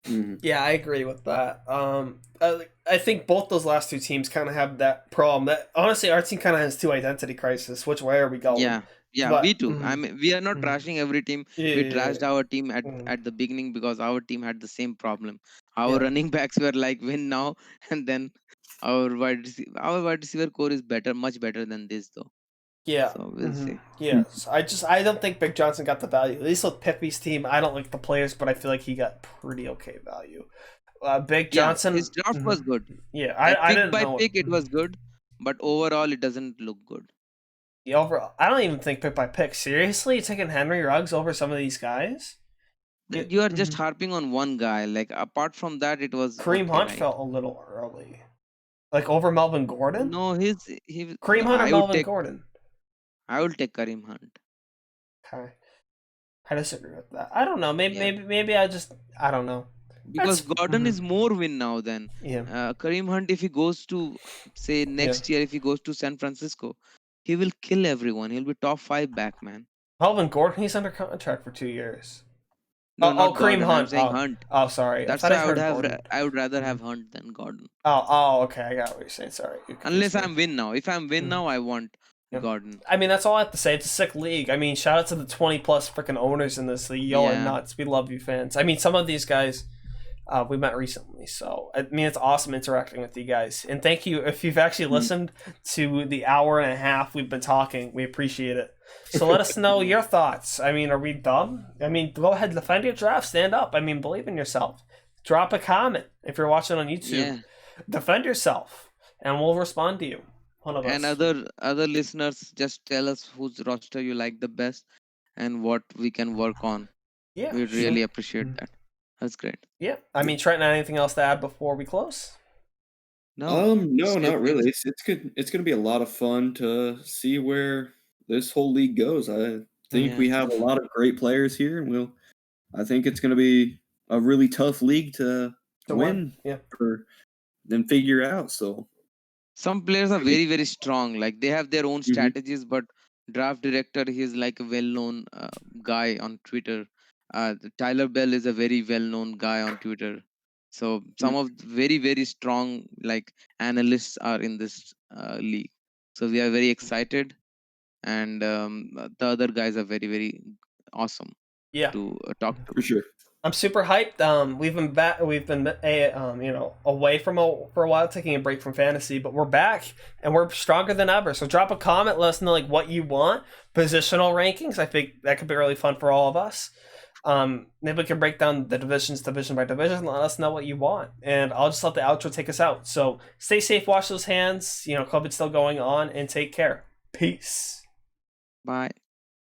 C: Mhm.
A: Yeah, I agree with that. I think both those last two teams kind of have that problem. That honestly, our team kind of has two identity crisis. Which way are we going?
B: Yeah, yeah,
A: But
B: we too. I mean, we are not
A: mhm.
B: trashing every team.
A: Yeah,
B: We
A: yeah,
B: trashed
A: yeah.
B: our team
A: Mhm.
B: at the beginning because our team had the same problem. Our
A: Yeah.
B: running backs were like win now, and then our wide receiver core is better, much better than this though.
A: Yeah.
B: So we'll see.
A: Yes. I don't think Big Johnson got the value. At least with Pippy's team, I don't like the players, but I feel like he got pretty okay value. Big
B: Yeah,
A: Johnson.
B: his draft was good.
A: Yeah,
B: Like
A: I
B: pick
A: didn't
B: by
A: know.
B: pick, it was good, but overall, it doesn't look good.
A: The overall, I don't even think pick by pick. Seriously, you're taking Henry Ruggs over some of these guys?
B: You are just harping on one guy. Like apart from that, it was
A: Kareem
B: okay,
A: Hunt
B: right?
A: felt a little early. Like over Melvin Gordon?
B: No,
A: Kareem Hunt or
B: I
A: Melvin Gordon?
B: would take Kareem Hunt.
A: Okay. I disagree with that. I don't know. Maybe
B: Yeah.
A: maybe I don't know.
B: Because
A: That's-
B: Gordon is more win now than
A: Yeah.
B: Kareem Hunt. If he goes to say next year, if he goes to San Francisco, he will kill everyone. He'll be top 5 back, man.
A: Melvin Gordon, he's under contract for 2 years.
B: No,
A: Oh,
B: not
A: Kareem
B: Gordon. I'm
A: Hunt.
B: saying Hunt.
A: Oh, sorry.
B: That's
A: I
B: why
A: thought I heard Gordon.
B: I would rather have Hunt than Gordon.
A: Oh, okay. I got what you're saying. Sorry. You confused
B: Unless
A: me.
B: I'm win now. If I'm win
A: Mhm.
B: now, I want
A: Yeah.
B: Gordon.
A: I mean, that's all I have to say. It's a sick league. I mean, shout out to the 20 plus freaking owners in this league. Y'all are
B: Yeah.
A: nuts. We love you, fans. I mean, some of these guys we met recently, so I mean, it's awesome interacting with you guys. And thank you if you've actually listened to the hour and a half we've been talking. We appreciate it. So let us know your thoughts. I mean, are we dumb? I mean, go ahead, defend your draft. Stand up. I mean, believe in yourself. Drop a comment if you're watching on YouTube.
B: Yeah.
A: Defend yourself, and we'll respond to you. One of
B: And
A: us.
B: other listeners, just tell us whose roster you like the best and what we can work on.
A: Yeah,
B: We'd
A: sure.
B: really appreciate that. That's great.
A: Yeah, I mean, Trent, anything else to add before we close?
B: No,
C: No,
B: stay
C: not really.
B: tuned.
C: It's good. It's going to be a lot of fun to see where this whole league goes. I think
B: Yeah.
C: we have a lot of great players here, and I think it's going to be a really tough league to win.
A: Yeah.
C: Or then figure out. So
B: Some players are very, very strong. Like they have their own
C: Mhm.
B: strategies, but draft director, he's like a well-known guy on Twitter. Tyler Bell is a very well-known guy on Twitter. So some of very, very strong like analysts are in this league. So we are very excited, and the other guys are very, very awesome
A: Yeah.
B: to talk to.
C: for sure.
A: I'm super hyped. We've been back. We've been away for a while, taking a break from fantasy, but we're back and we're stronger than ever. So drop a comment, let us know like what you want. Positional rankings. I think that could be really fun for all of us. Maybe we can break down the divisions division by division. Let us know what you want, and I'll just let the outro take us out. So stay safe, wash those hands. COVID's still going on, and take care. Peace.
B: Bye.